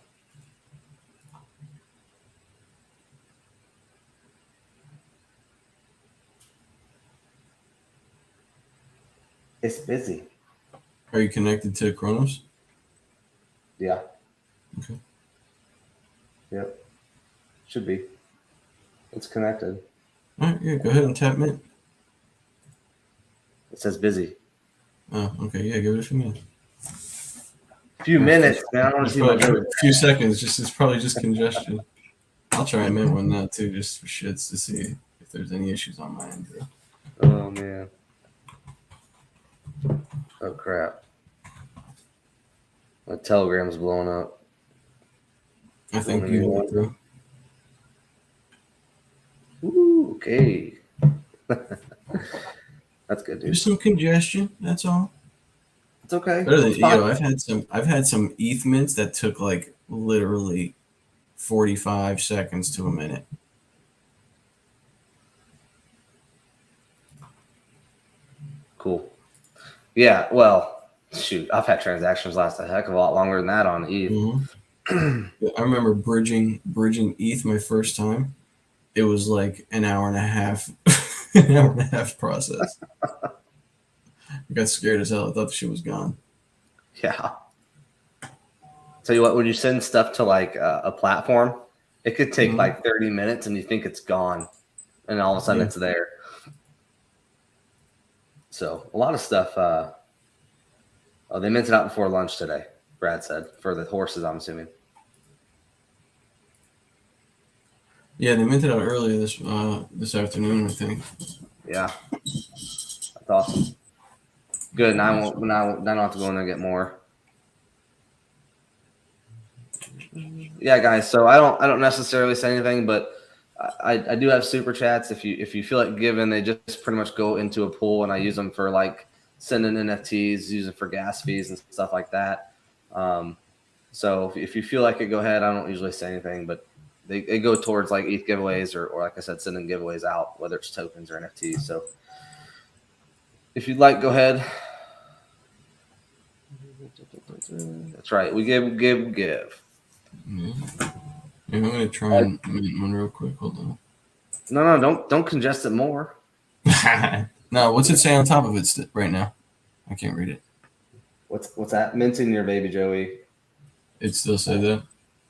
Speaker 1: It's busy.
Speaker 2: Are you connected to Chronos?
Speaker 1: Yeah.
Speaker 2: Okay.
Speaker 1: Yep. Should be. It's connected.
Speaker 2: All right, yeah, go ahead and tap mint.
Speaker 1: It says busy.
Speaker 2: Oh, okay. Yeah, give it a few minutes.
Speaker 1: A few minutes, man. I don't see much.
Speaker 2: A few seconds. It's probably just congestion. I'll try and mint one now too, just for shits, to see if there's any issues on my end.
Speaker 1: Oh man. Oh crap. My Telegram's blowing up.
Speaker 2: I think you went through.
Speaker 1: Ooh, okay. That's good, dude.
Speaker 2: There's some congestion. That's all.
Speaker 1: It's okay.
Speaker 2: I've had some ETH mints that took like literally 45 seconds to a minute.
Speaker 1: Cool. Yeah. Well, shoot, I've had transactions last a heck of a lot longer than that on ETH.
Speaker 2: Mm-hmm. I remember bridging ETH my first time. It was like an hour and a half process. I got scared as hell. I thought the shit was gone.
Speaker 1: Yeah. Tell you what, when you send stuff to like a platform, it could take like 30 minutes and you think it's gone. And all of a sudden it's there. So a lot of stuff. They minted out before lunch today, Brad said, for the horses, I'm assuming.
Speaker 2: Yeah, they minted out earlier this afternoon, I think.
Speaker 1: Yeah. That's awesome. Good. And I don't have to go in there and get more. Yeah, guys. So I don't necessarily say anything, but I do have super chats. If you feel like giving, they just pretty much go into a pool, and I use them for like sending NFTs, use them for gas fees and stuff like that. So if you feel like it, go ahead. I don't usually say anything, but they go towards like ETH giveaways or like I said, sending giveaways out, whether it's tokens or NFTs. So if you'd like, go ahead. That's right. We give.
Speaker 2: Yeah, I'm gonna try and mint one real quick. Hold on.
Speaker 1: No, don't congest it more.
Speaker 2: No, what's it say on top of it right now? I can't read it.
Speaker 1: What's that? Minting your Baby Joey.
Speaker 2: It still says that?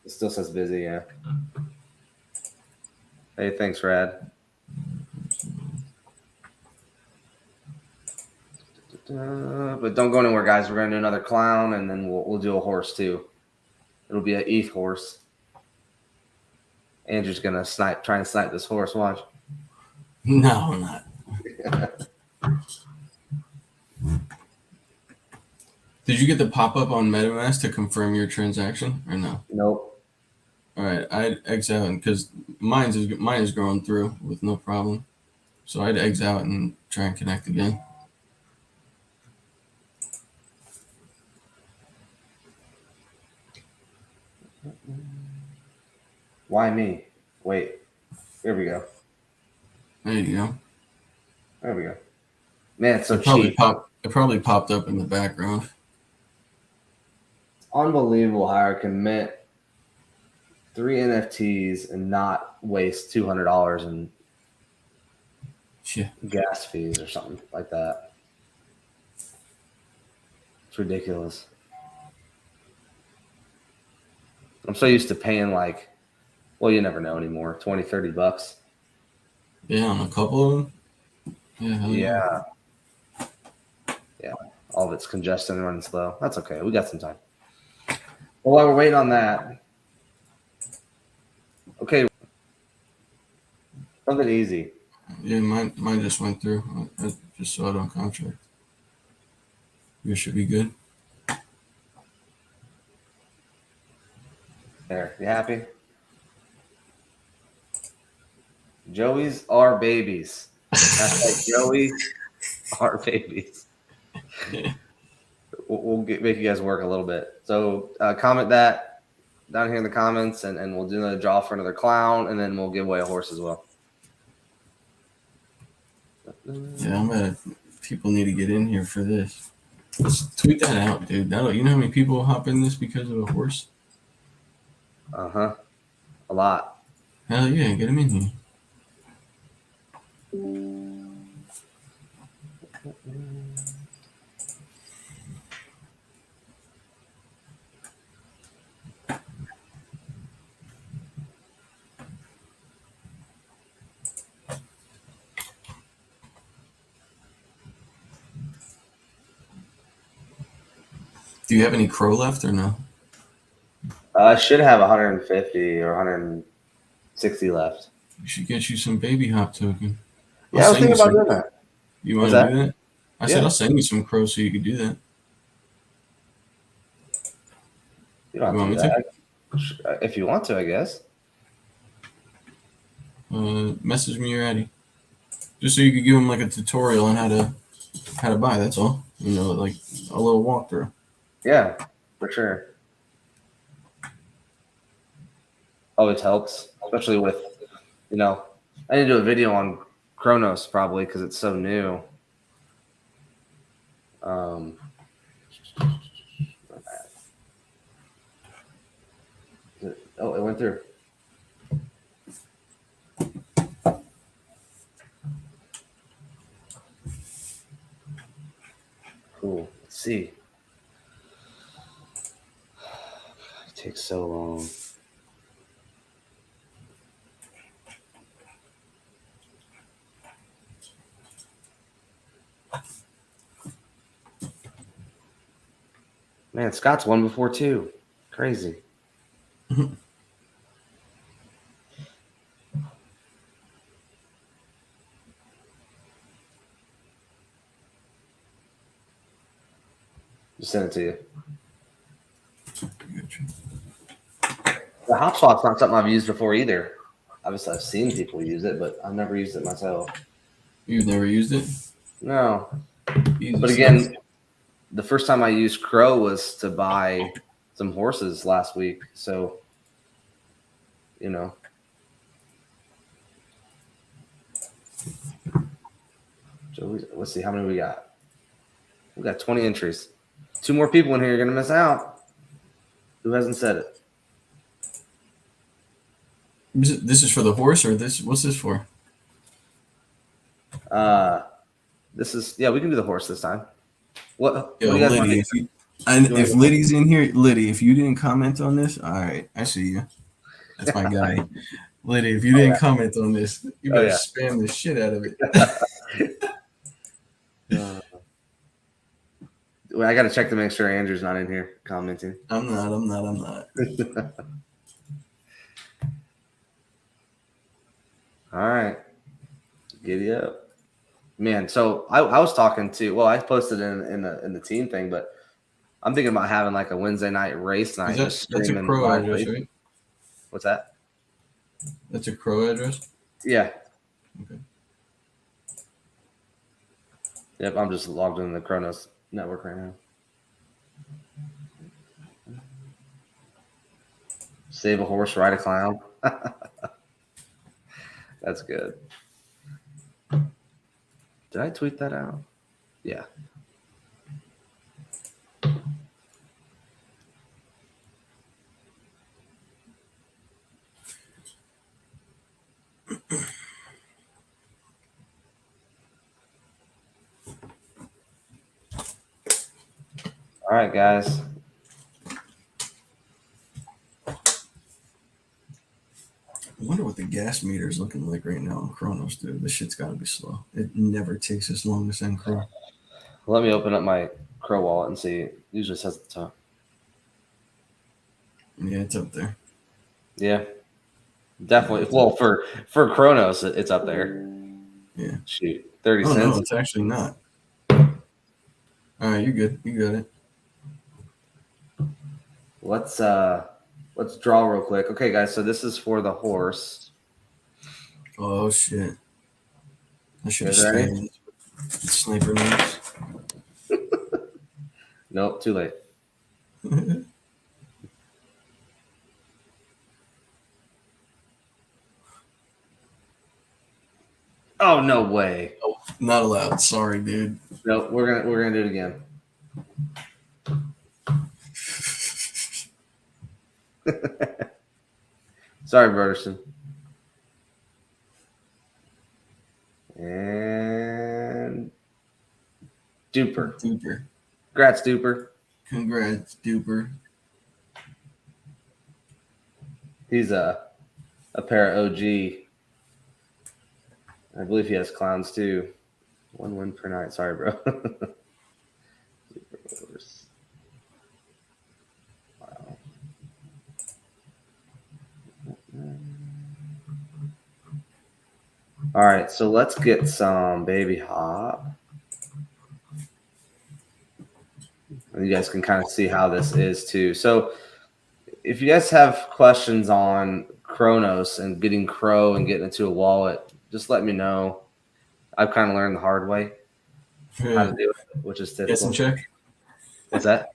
Speaker 1: It still says busy, yeah. Hey, thanks, Rad. But don't go anywhere, guys. We're gonna do another clown, and then we'll do a horse too. It'll be an ETH horse. Andrew's gonna try and snipe this horse. Watch.
Speaker 2: No, I'm not. Did you get the pop-up on MetaMask to confirm your transaction or no?
Speaker 1: Nope.
Speaker 2: All right, I'd exit out because mine is going through with no problem. So I'd exit out and try and connect again.
Speaker 1: Why me? Wait. Here we go.
Speaker 2: There you go.
Speaker 1: There we go. Man, it's so
Speaker 2: It
Speaker 1: cheap.
Speaker 2: probably popped up in the background.
Speaker 1: Unbelievable how I can mint 3 NFTs and not waste $200 in gas fees or something like that. It's ridiculous. I'm so used to paying well, you never know anymore, $20-$30.
Speaker 2: Yeah, on a couple of them. Yeah.
Speaker 1: Yeah. All of it's congested and running slow. That's okay. We got some time. Well, while we're waiting on that, okay, something easy.
Speaker 2: Yeah, mine just went through. I just saw it on contract. You should be good.
Speaker 1: There, you happy? Joey's are babies. That's like Joey are babies. We'll make you guys work a little bit. So comment that down here in the comments, and we'll do another draw for another clown, and then we'll give away a horse as well.
Speaker 2: Yeah, I'm at. People need to get in here for this. Let's tweet that out, dude. You know how many people hop in this because of a horse?
Speaker 1: A lot.
Speaker 2: Hell yeah, get them in here. Do you have any crow left or no?
Speaker 1: I should have 150 or 160 left.
Speaker 2: We should get you some Babyhop token.
Speaker 1: Yeah, I was thinking about doing that.
Speaker 2: You want to do that? I said
Speaker 1: Yeah.
Speaker 2: I'll send you some crow so you could do that.
Speaker 1: You don't have to do that. If you want to, I guess.
Speaker 2: Message me your Addy. Just so you could give him like a tutorial on how to buy, that's all. You know, like a little walkthrough.
Speaker 1: Yeah, for sure. Always helps, especially with, I need to do a video on Chronos probably because it's so new. It went through. Cool. Let's see. It takes so long. Man, Scott's won before too. Crazy. Just send it to you. The HopSwap's not something I've used before either. Obviously, I've seen people use it, but I've never used it myself.
Speaker 2: You've never used it?
Speaker 1: No. But again, the first time I used Crow was to buy some horses last week. So, So let's see how many we got. We got 20 entries. 2 more people in here. You're gonna miss out. Who hasn't said it?
Speaker 2: This is for the horse, or this? What's this for?
Speaker 1: This is we can do the horse this time. What
Speaker 2: Yo,
Speaker 1: do you guys
Speaker 2: lady,
Speaker 1: want to do?
Speaker 2: And if Liddy's in here, Liddy, if you didn't comment on this, all right, I see you. That's my guy. Liddy, if you didn't comment on this, you better spam the shit out of it.
Speaker 1: Well, I got to check to make sure Andrew's not in here commenting.
Speaker 2: I'm not.
Speaker 1: All right. Giddy up. Man, so I was talking to, well, I posted in the team thing, but I'm thinking about having like a Wednesday night race night.
Speaker 2: That's a Crow address, right?
Speaker 1: What's that?
Speaker 2: That's a Crow address?
Speaker 1: Yeah.
Speaker 2: Okay.
Speaker 1: Yep, I'm just logged into the Chronos network right now. Save a horse, ride a clown. That's good. Did I tweet that out? Yeah. All right, guys.
Speaker 2: I wonder what the gas meter is looking like right now on Chronos, dude. This shit's got to be slow. It never takes this long to send Crow.
Speaker 1: Let me open up my Crow wallet and see. It usually says at the top.
Speaker 2: Yeah, it's up there.
Speaker 1: Yeah, definitely. Well, for Chronos, it's up there.
Speaker 2: Yeah.
Speaker 1: Shoot, 30 cents.
Speaker 2: No, it's actually not. All right, you're good. You got it.
Speaker 1: Let's draw real quick. Okay, guys. So this is for the horse.
Speaker 2: Oh shit! I should have
Speaker 1: spammed
Speaker 2: sniper names.
Speaker 1: Nope, too late. Oh, no way.
Speaker 2: Oh, not allowed. Sorry, dude.
Speaker 1: No, we're gonna do it again. Sorry, Broderson. And Duper. Congrats, Duper.
Speaker 2: Congrats, Duper.
Speaker 1: He's a pair of OG. I believe he has clowns too. 1 win per night. Sorry, bro. Wow. All right, so let's get some Babyhop. And you guys can kind of see how this is too. So if you guys have questions on Chronos and getting Crow and getting into a wallet, just let me know. I've kind of learned the hard way how to do it, which is difficult.
Speaker 2: Guess and check.
Speaker 1: What's that?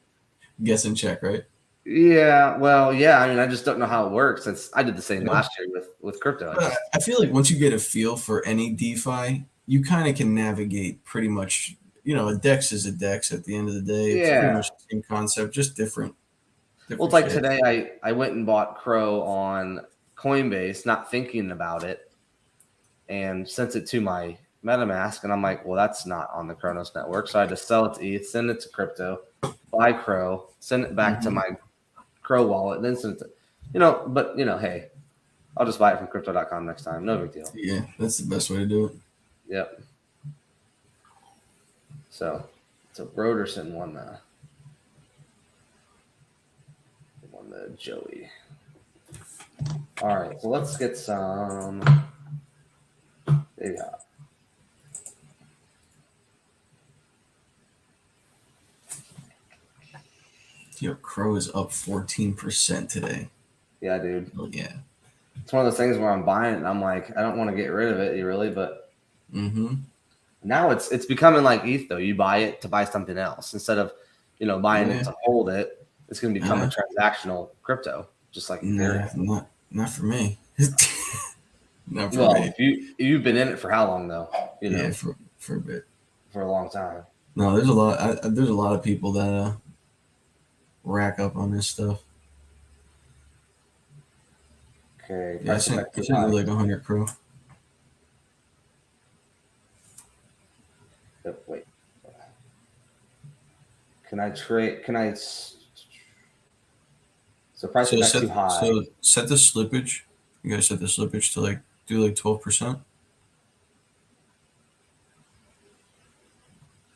Speaker 2: Guess and check, right?
Speaker 1: Yeah, well, yeah. I mean, I just don't know how it works. Since I did the same last year with crypto.
Speaker 2: I feel like once you get a feel for any DeFi, you kind of can navigate pretty much. You know, a DEX is a DEX at the end of the day. It's pretty much the same concept, just different.
Speaker 1: Well, it's like today I went and bought Crow on Coinbase, not thinking about it, and sent it to my MetaMask, and I'm like, well, that's not on the Chronos network. So I had to sell it to ETH, send it to crypto, buy Crow, send it back to my Crow wallet, then send it to, but hey, I'll just buy it from crypto.com next time. No big deal.
Speaker 2: Yeah, that's the best way to do it.
Speaker 1: Yep. So Broderson won the Joey. All right, so let's get some Babyhop.
Speaker 2: Yo, Crow is up 14% today.
Speaker 1: Yeah, dude.
Speaker 2: Oh, yeah.
Speaker 1: It's one of those things where I'm buying it and I'm like, I don't want to get rid of it, really, but now it's becoming like ETH though. You buy it to buy something else instead of buying it to hold it. It's going to become a transactional crypto, just like
Speaker 2: Ethereum. Not for me. Not for me.
Speaker 1: You've been in it for how long though?
Speaker 2: Yeah, for a bit.
Speaker 1: For a long time.
Speaker 2: No, there's a lot of people that rack up on this stuff.
Speaker 1: Okay.
Speaker 2: Yeah, I sent you like 100 Crow.
Speaker 1: Wait. Can I trade? Can I? So price
Speaker 2: So
Speaker 1: got too high.
Speaker 2: set the slippage. You gotta set the slippage to like do like 12%.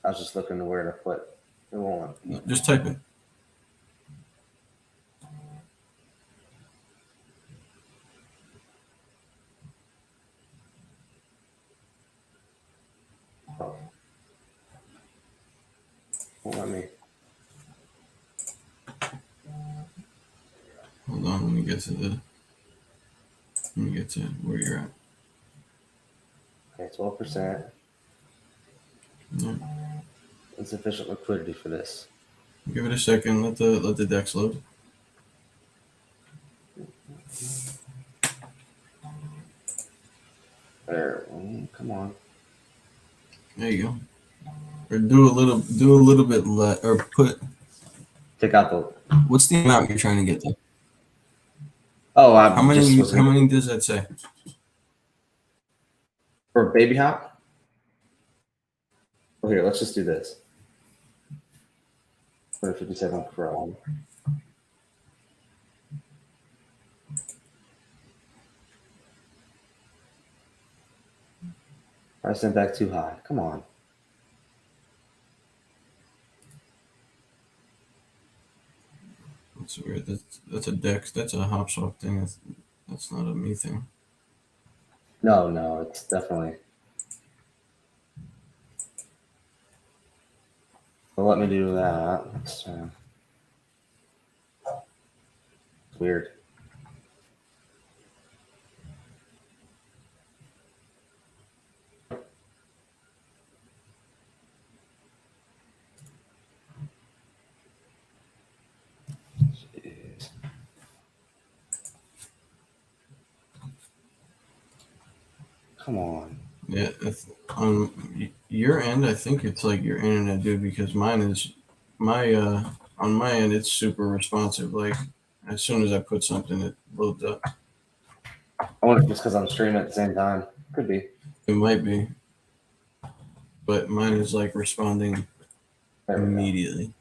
Speaker 1: I was just looking to where to put. It won't.
Speaker 2: Just type it.
Speaker 1: Oh. Won't let me.
Speaker 2: Hold on, let me get to where you're at.
Speaker 1: Okay, 12%.
Speaker 2: Yeah.
Speaker 1: Insufficient liquidity for this.
Speaker 2: Give it a second. Let the decks load.
Speaker 1: There. Come on.
Speaker 2: There you go. Or do a little bit less, or put.
Speaker 1: Take out the.
Speaker 2: What's the amount you're trying to get to?
Speaker 1: Oh, I
Speaker 2: How many?
Speaker 1: just was
Speaker 2: How many does that say?
Speaker 1: for Babyhop. Oh, here, let's just do this. 157 Chrome. I sent back too high. Come on.
Speaker 2: That's weird. That's a dex. That's a hop swap thing. That's not a me thing.
Speaker 1: No, it's definitely. Well, let me do that. It's weird. Jeez. Come on.
Speaker 2: Yeah, on your end, I think it's like your internet, dude. Because mine is on my end, it's super responsive. Like as soon as I put something, it loads up.
Speaker 1: I wonder if it's because I'm streaming at the same time. Could be.
Speaker 2: It might be, but mine is like responding
Speaker 1: There we go.
Speaker 2: immediately.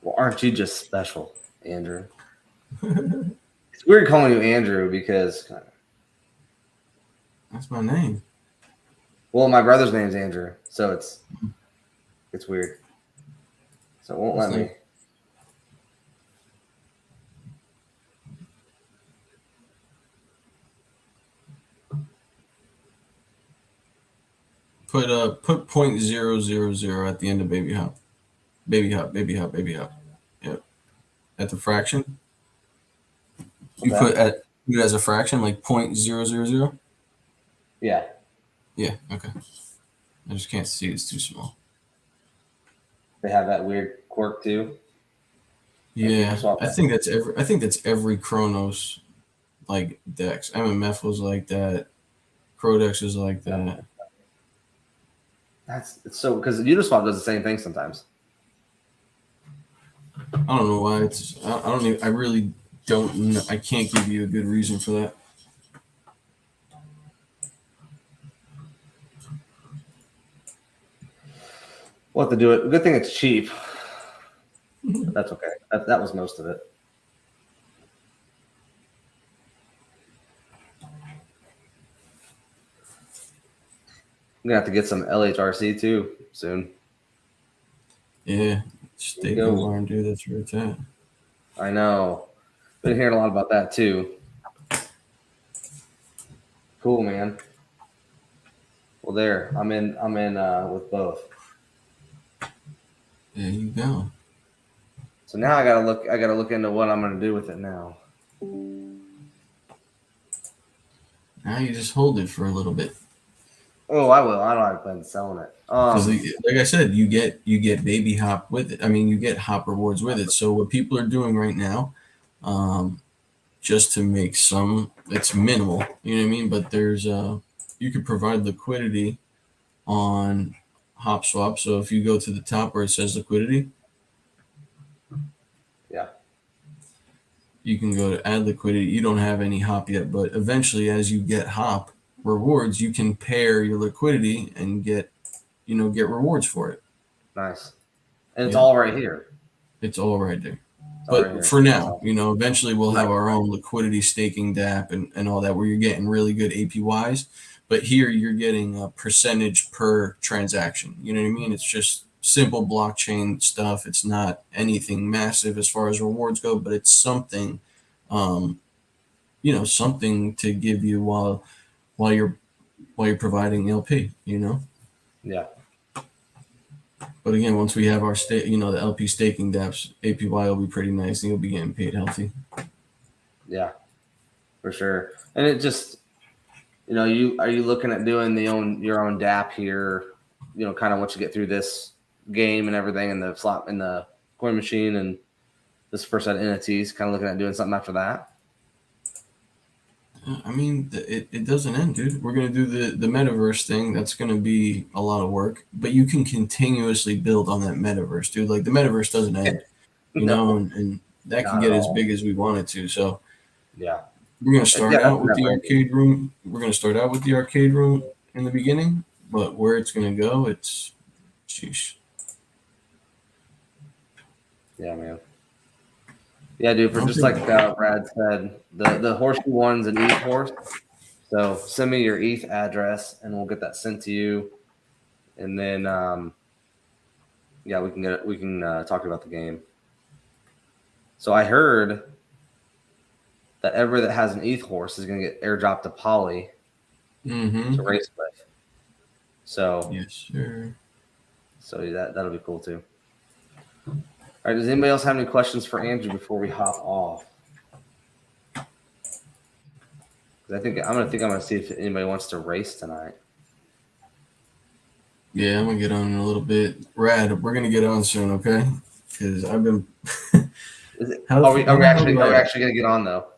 Speaker 1: Well, aren't you just special, Andrew? It's weird calling you Andrew because,
Speaker 2: That's my name.
Speaker 1: well, my brother's name's Andrew, so it's weird. So it won't let me.
Speaker 2: Put 0.000 at the end of Babyhop. Babyhop. Yep. At the fraction. You put it as a fraction, like 0.000.
Speaker 1: Yeah.
Speaker 2: Yeah. Okay. I just can't see. It's too small.
Speaker 1: They have that weird quirk too.
Speaker 2: Yeah, I think that's every Chronos like Dex. MMF was like that. Crodex was like that.
Speaker 1: It's so because Uniswap does the same thing sometimes.
Speaker 2: I don't know why it's. I don't even. I really don't know. I can't give you a good reason for that.
Speaker 1: We'll have to do it. Good thing it's cheap. But that's okay. That was most of it. I'm gonna have to get some LHRC too soon.
Speaker 2: Yeah, State of Alarm, dude. That's where it's at.
Speaker 1: I know. Been hearing a lot about that too. Cool, man. Well, there. I'm in with both.
Speaker 2: There you go.
Speaker 1: So now I gotta look into what I'm gonna do with it now.
Speaker 2: Now you just hold it for a little bit.
Speaker 1: Oh, I will. I don't have plans selling it.
Speaker 2: Like I said, you get Babyhop with it. I mean, you get hop rewards with it. So what people are doing right now, just to make some, it's minimal. You know what I mean? But there's you could provide liquidity on Hop Swap. So if you go to the top where it says liquidity,
Speaker 1: yeah,
Speaker 2: you can go to add liquidity. You don't have any hop yet, but eventually, as you get hop rewards, you can pair your liquidity and get get rewards for it.
Speaker 1: Nice. And it's
Speaker 2: Yeah.
Speaker 1: all right here.
Speaker 2: It's all right there.
Speaker 1: It's all right
Speaker 2: But
Speaker 1: here.
Speaker 2: for now, eventually we'll have
Speaker 1: Right,
Speaker 2: our own liquidity staking DApp and all that, where you're getting really good APYs. But here you're getting a percentage per transaction. You know what I mean? It's just simple blockchain stuff. It's not anything massive as far as rewards go, but it's something, something to give you while you're providing LP.
Speaker 1: Yeah.
Speaker 2: But again, once we have our the LP staking dApps, APY will be pretty nice, and you'll be getting paid healthy.
Speaker 1: Yeah, for sure. And it just, are you looking at doing your own DApp here? Kind of once you get through this game and everything, and the slot in the coin machine, and this first set of NFTs. Kind of looking at doing something after that.
Speaker 2: I mean, it doesn't end, dude. We're gonna do the metaverse thing. That's gonna be a lot of work, but you can continuously build on that metaverse, dude. Like the metaverse doesn't end,
Speaker 1: No,
Speaker 2: and that can
Speaker 1: not
Speaker 2: get
Speaker 1: at
Speaker 2: as
Speaker 1: all.
Speaker 2: big as we want it to. So
Speaker 1: Yeah.
Speaker 2: we're gonna start
Speaker 1: Yeah,
Speaker 2: out with
Speaker 1: that's
Speaker 2: the
Speaker 1: never
Speaker 2: arcade room. We're gonna start out with the arcade room in the beginning, but where it's gonna go, it's sheesh.
Speaker 1: Yeah, man. Yeah, dude. For
Speaker 2: I'm
Speaker 1: just
Speaker 2: pretty-
Speaker 1: like Brad said, the horseshoe one's an ETH horse. So send me your ETH address, and we'll get that sent to you. And then, yeah, we can talk about the game. So I heard that everybody that has an ETH horse is going to get airdropped to Poly to race with. So
Speaker 2: Yes, sir.
Speaker 1: So that'll be cool too. All right. Does anybody else have any questions for Andrew before we hop off? Because I'm gonna see if anybody wants to race tonight.
Speaker 2: Yeah, I'm gonna get on in a little bit. Rad, we're gonna get on soon, okay? Because I've been.
Speaker 1: Are we actually gonna get on though?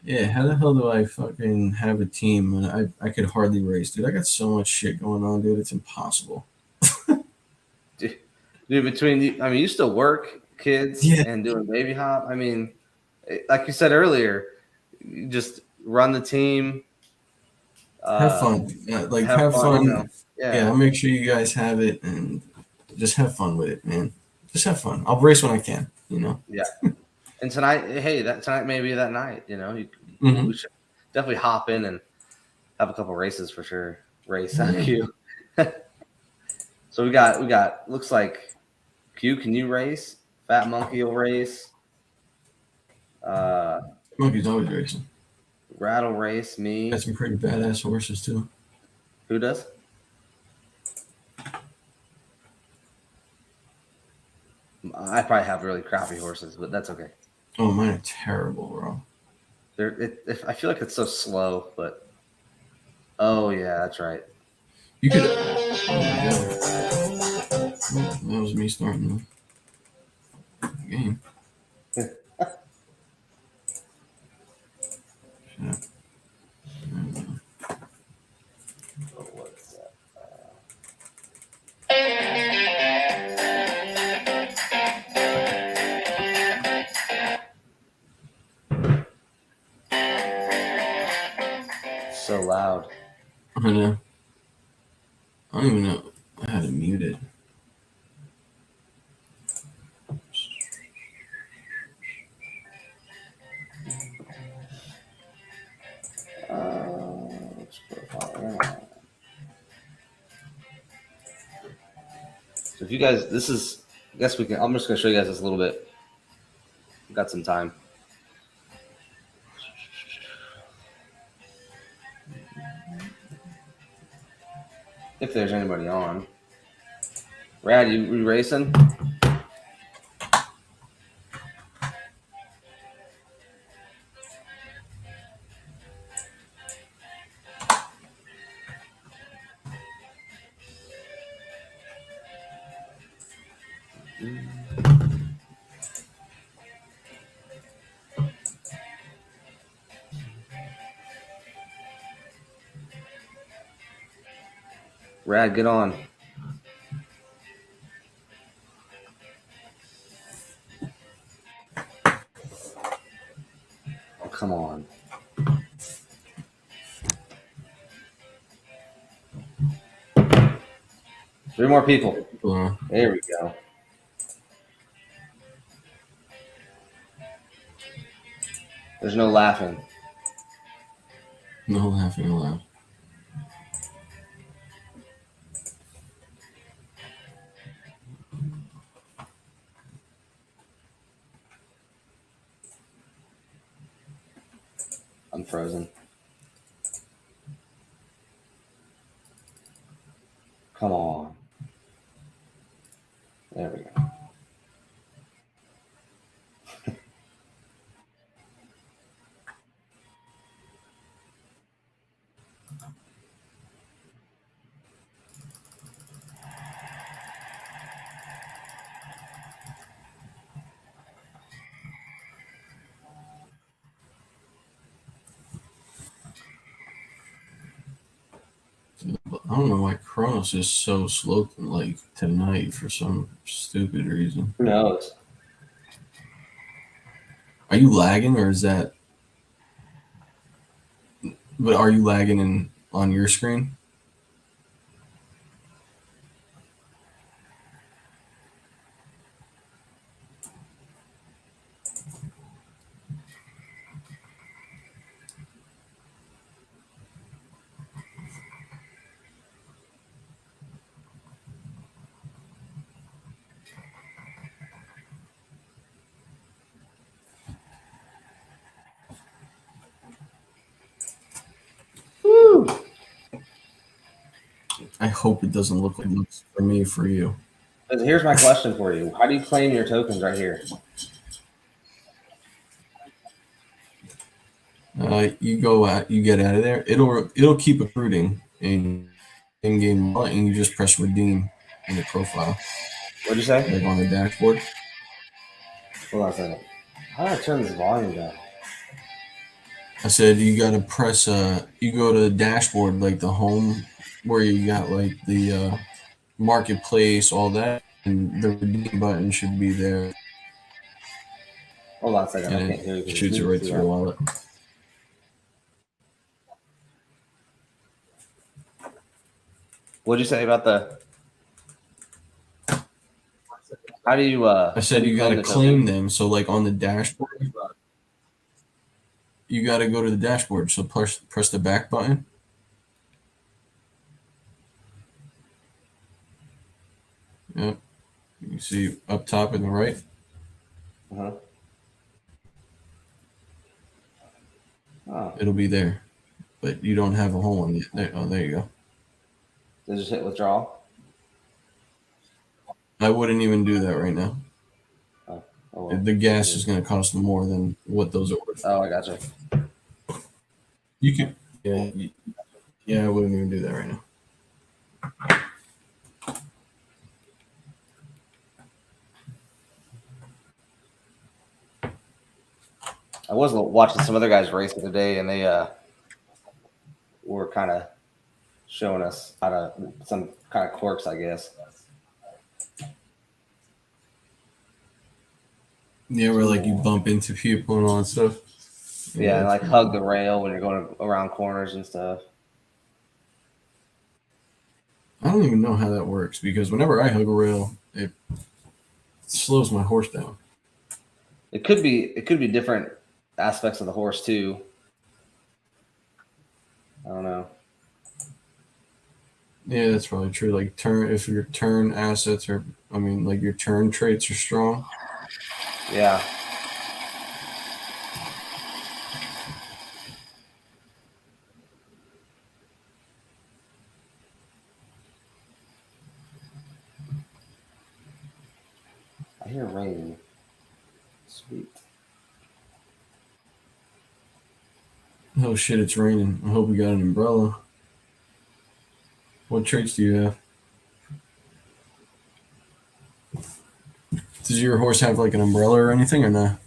Speaker 2: Yeah, how the hell do I fucking have a team when I could hardly race, dude? I got so much shit going on, dude. It's impossible.
Speaker 1: Dude, between you, I mean, you still work, kids, and doing Babyhop. I mean, like you said earlier, you just run the team.
Speaker 2: Have fun. Have fun. Yeah, I'll make sure you guys have it and just have fun with it, man. Just have fun. I'll race when I can,
Speaker 1: Yeah. And tonight, tonight may be that night, we should definitely hop in and have a couple races for sure. Thank you. So we got, looks like Q, can you race? Fat Monkey will race.
Speaker 2: Monkey's always racing.
Speaker 1: Rattle race, me.
Speaker 2: Got some pretty badass horses too.
Speaker 1: Who does? I probably have really crappy horses, but that's okay.
Speaker 2: Oh, mine are terrible, bro.
Speaker 1: I feel like it's so slow, but oh yeah, that's right.
Speaker 2: You could. Oh, that was me starting the game. Shut up.
Speaker 1: So loud.
Speaker 2: I know. I don't even know how to mute it.
Speaker 1: So if you guys, I guess we can. I'm just gonna show you guys this a little bit. We've got some time. If there's anybody on. Rad, you racing? Rad, get on. Oh, come on. 3 more people.
Speaker 2: Uh,
Speaker 1: There we go. There's no laughing.
Speaker 2: no laughing aloud.
Speaker 1: I'm frozen. Come on. There we go.
Speaker 2: I don't know why Chronos is so slow like tonight for some stupid reason.
Speaker 1: Who knows?
Speaker 2: Are you lagging or is that? But are you lagging on your screen?
Speaker 1: Woo!
Speaker 2: I hope it doesn't look like it looks for me for you.
Speaker 1: Here's my question for you. How do you claim your tokens right here?
Speaker 2: You go out, you get out of there. It'll keep accruing in game, and you just press redeem in the profile,
Speaker 1: What'd you say?
Speaker 2: like on the dashboard.
Speaker 1: Hold on a second. How do I turn this volume down?
Speaker 2: I said you gotta press. You go to the dashboard, like the home, where you got like the marketplace, all that, and the redeem button should be there,
Speaker 1: Hold on a second. I
Speaker 2: and
Speaker 1: can't
Speaker 2: it
Speaker 1: hear you.
Speaker 2: shoots it right to your wallet.
Speaker 1: What'd you say about the? How do you?
Speaker 2: I said you gotta
Speaker 1: the
Speaker 2: claim
Speaker 1: token?
Speaker 2: them. So like on the dashboard, you gotta go to the dashboard. So press the back button. Yep. You see up top in the right.
Speaker 1: Uh-huh. Oh.
Speaker 2: It'll be there, but you don't have a whole one yet. There you go.
Speaker 1: Just hit withdraw.
Speaker 2: I wouldn't even do that right now.
Speaker 1: Oh well.
Speaker 2: The gas is going to cost more than what those are worth.
Speaker 1: Oh, I gotcha.
Speaker 2: You can, yeah, I wouldn't even do that right now.
Speaker 1: I was watching some other guys race the other day, and they were kind of showing us how to some kind of quirks, I guess.
Speaker 2: Yeah, where like you bump into people and all that stuff.
Speaker 1: Yeah, and like hug the rail when you're going around corners and stuff.
Speaker 2: I don't even know how that works because whenever I hug a rail, it slows my horse down.
Speaker 1: It could be different aspects of the horse too. I don't know.
Speaker 2: Yeah, that's probably true. Like if your turn assets are, I mean, like your turn traits are strong.
Speaker 1: Yeah. I hear rain. Sweet.
Speaker 2: Oh shit, it's raining. I hope we got an umbrella. What traits do you have? Does your horse have like an umbrella or anything or not?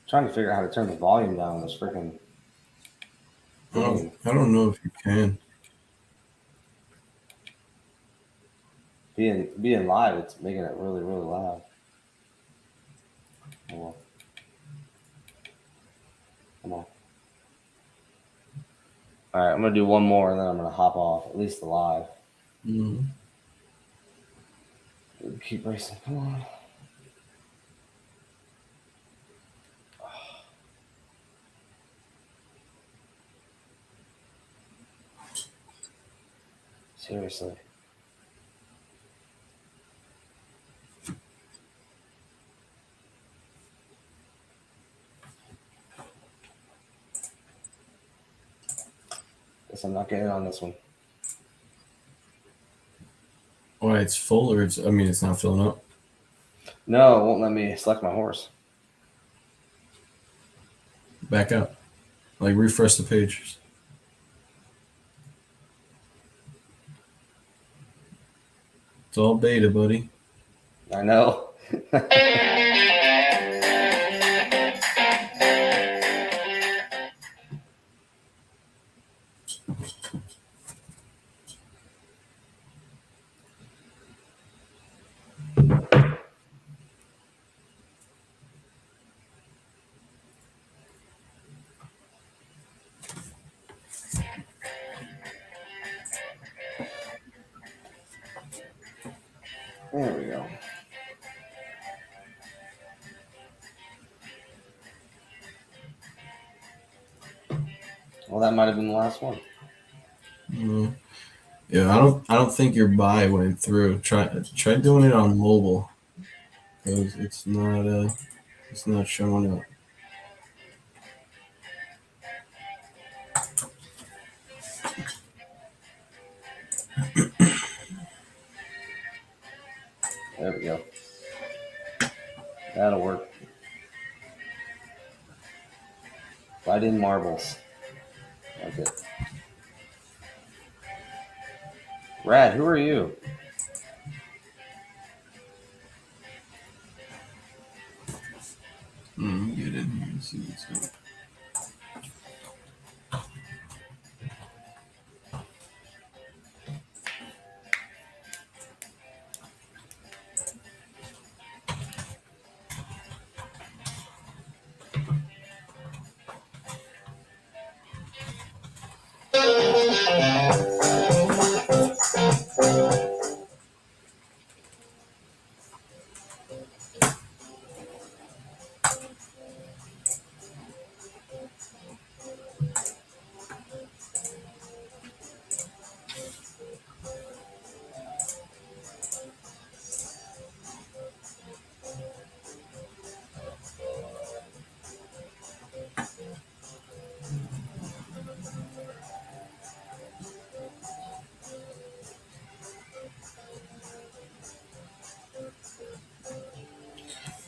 Speaker 1: Trying to figure out how to turn the volume down on this freaking thing.
Speaker 2: I don't know if you can.
Speaker 1: Being live, it's making it really, really loud. Oh, well. Come on. All right, I'm gonna do one more, and then I'm gonna hop off. At least the live.
Speaker 2: Mm-hmm.
Speaker 1: Keep racing. Come on. Seriously. Guess I'm not getting on this one.
Speaker 2: Why it's full or it's not filling up.
Speaker 1: No, it won't let me select my horse.
Speaker 2: Back up. Like refresh the page. It's all beta, buddy.
Speaker 1: I know. There we go. Well, that might have been the last one.
Speaker 2: Mm. Yeah, I don't think your buy went through. Try doing it on mobile because it's not showing up.
Speaker 1: There we go. That'll work. Fighting marbles. Like it. Rad, who are you?
Speaker 2: Get in here and see what's up.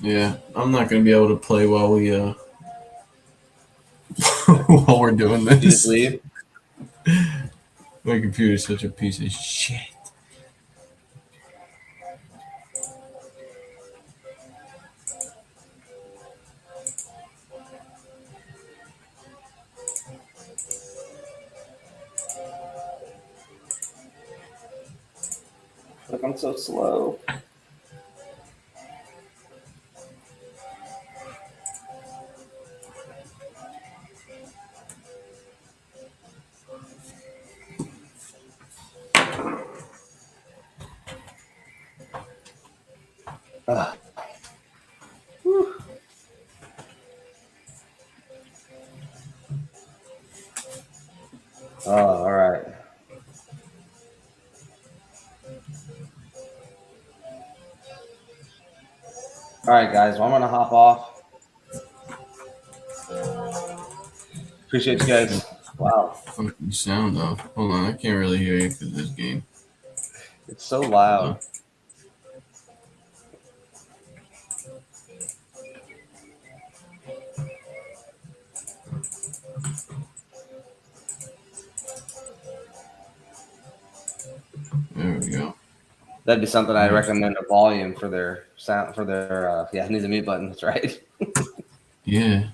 Speaker 2: Yeah, I'm not gonna be able to play while we while we're doing
Speaker 1: You just
Speaker 2: this.
Speaker 1: leave?
Speaker 2: My computer's such a piece of shit.
Speaker 1: Look, I'm so slow. Ah. Whew. Oh, all right. All right, guys. Well, I'm gonna hop off. Appreciate you guys. Wow,
Speaker 2: Fucking sound off. Hold on, I can't really hear you because this game.
Speaker 1: it's so loud.
Speaker 2: There we go.
Speaker 1: That'd be something I'd recommend a volume for their sound for their yeah, needs a mute button. That's right.
Speaker 2: Yeah.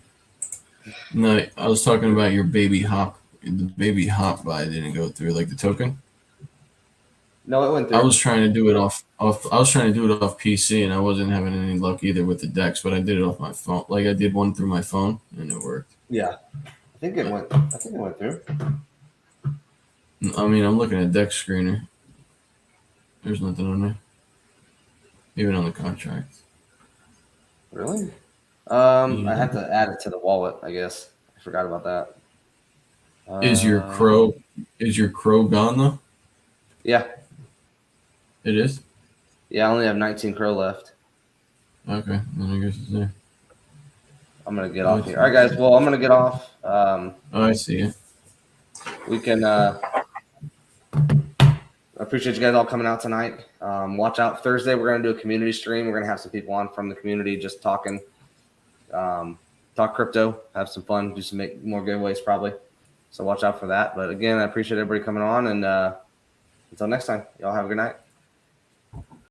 Speaker 2: No, I was talking about your Babyhop. The Babyhop buy didn't go through, like the token.
Speaker 1: No, it went
Speaker 2: I
Speaker 1: through.
Speaker 2: was trying to do it off. I was trying to do it off PC, and I wasn't having any luck either with the decks. But I did it off my phone. Like I did one through my phone, and it worked.
Speaker 1: Yeah, I think it went through.
Speaker 2: I mean, I'm looking at deck screener. There's nothing on there, even on the contract.
Speaker 1: Really?
Speaker 2: Yeah.
Speaker 1: I have to add it to the wallet. I guess I forgot about that.
Speaker 2: Is your crow gone though?
Speaker 1: Yeah,
Speaker 2: It is.
Speaker 1: yeah. I only have 19 crow left.
Speaker 2: Okay, then I guess it's there.
Speaker 1: I'm gonna get off here. All right, guys. Well, I'm gonna get off.
Speaker 2: Oh, I see it.
Speaker 1: We can. I appreciate you guys all coming out tonight. Watch out Thursday. We're gonna do a community stream. We're gonna have some people on from the community just talking, talk crypto, have some fun, do some make more giveaways probably. So watch out for that. But again, I appreciate everybody coming on, and until next time, y'all have a good night.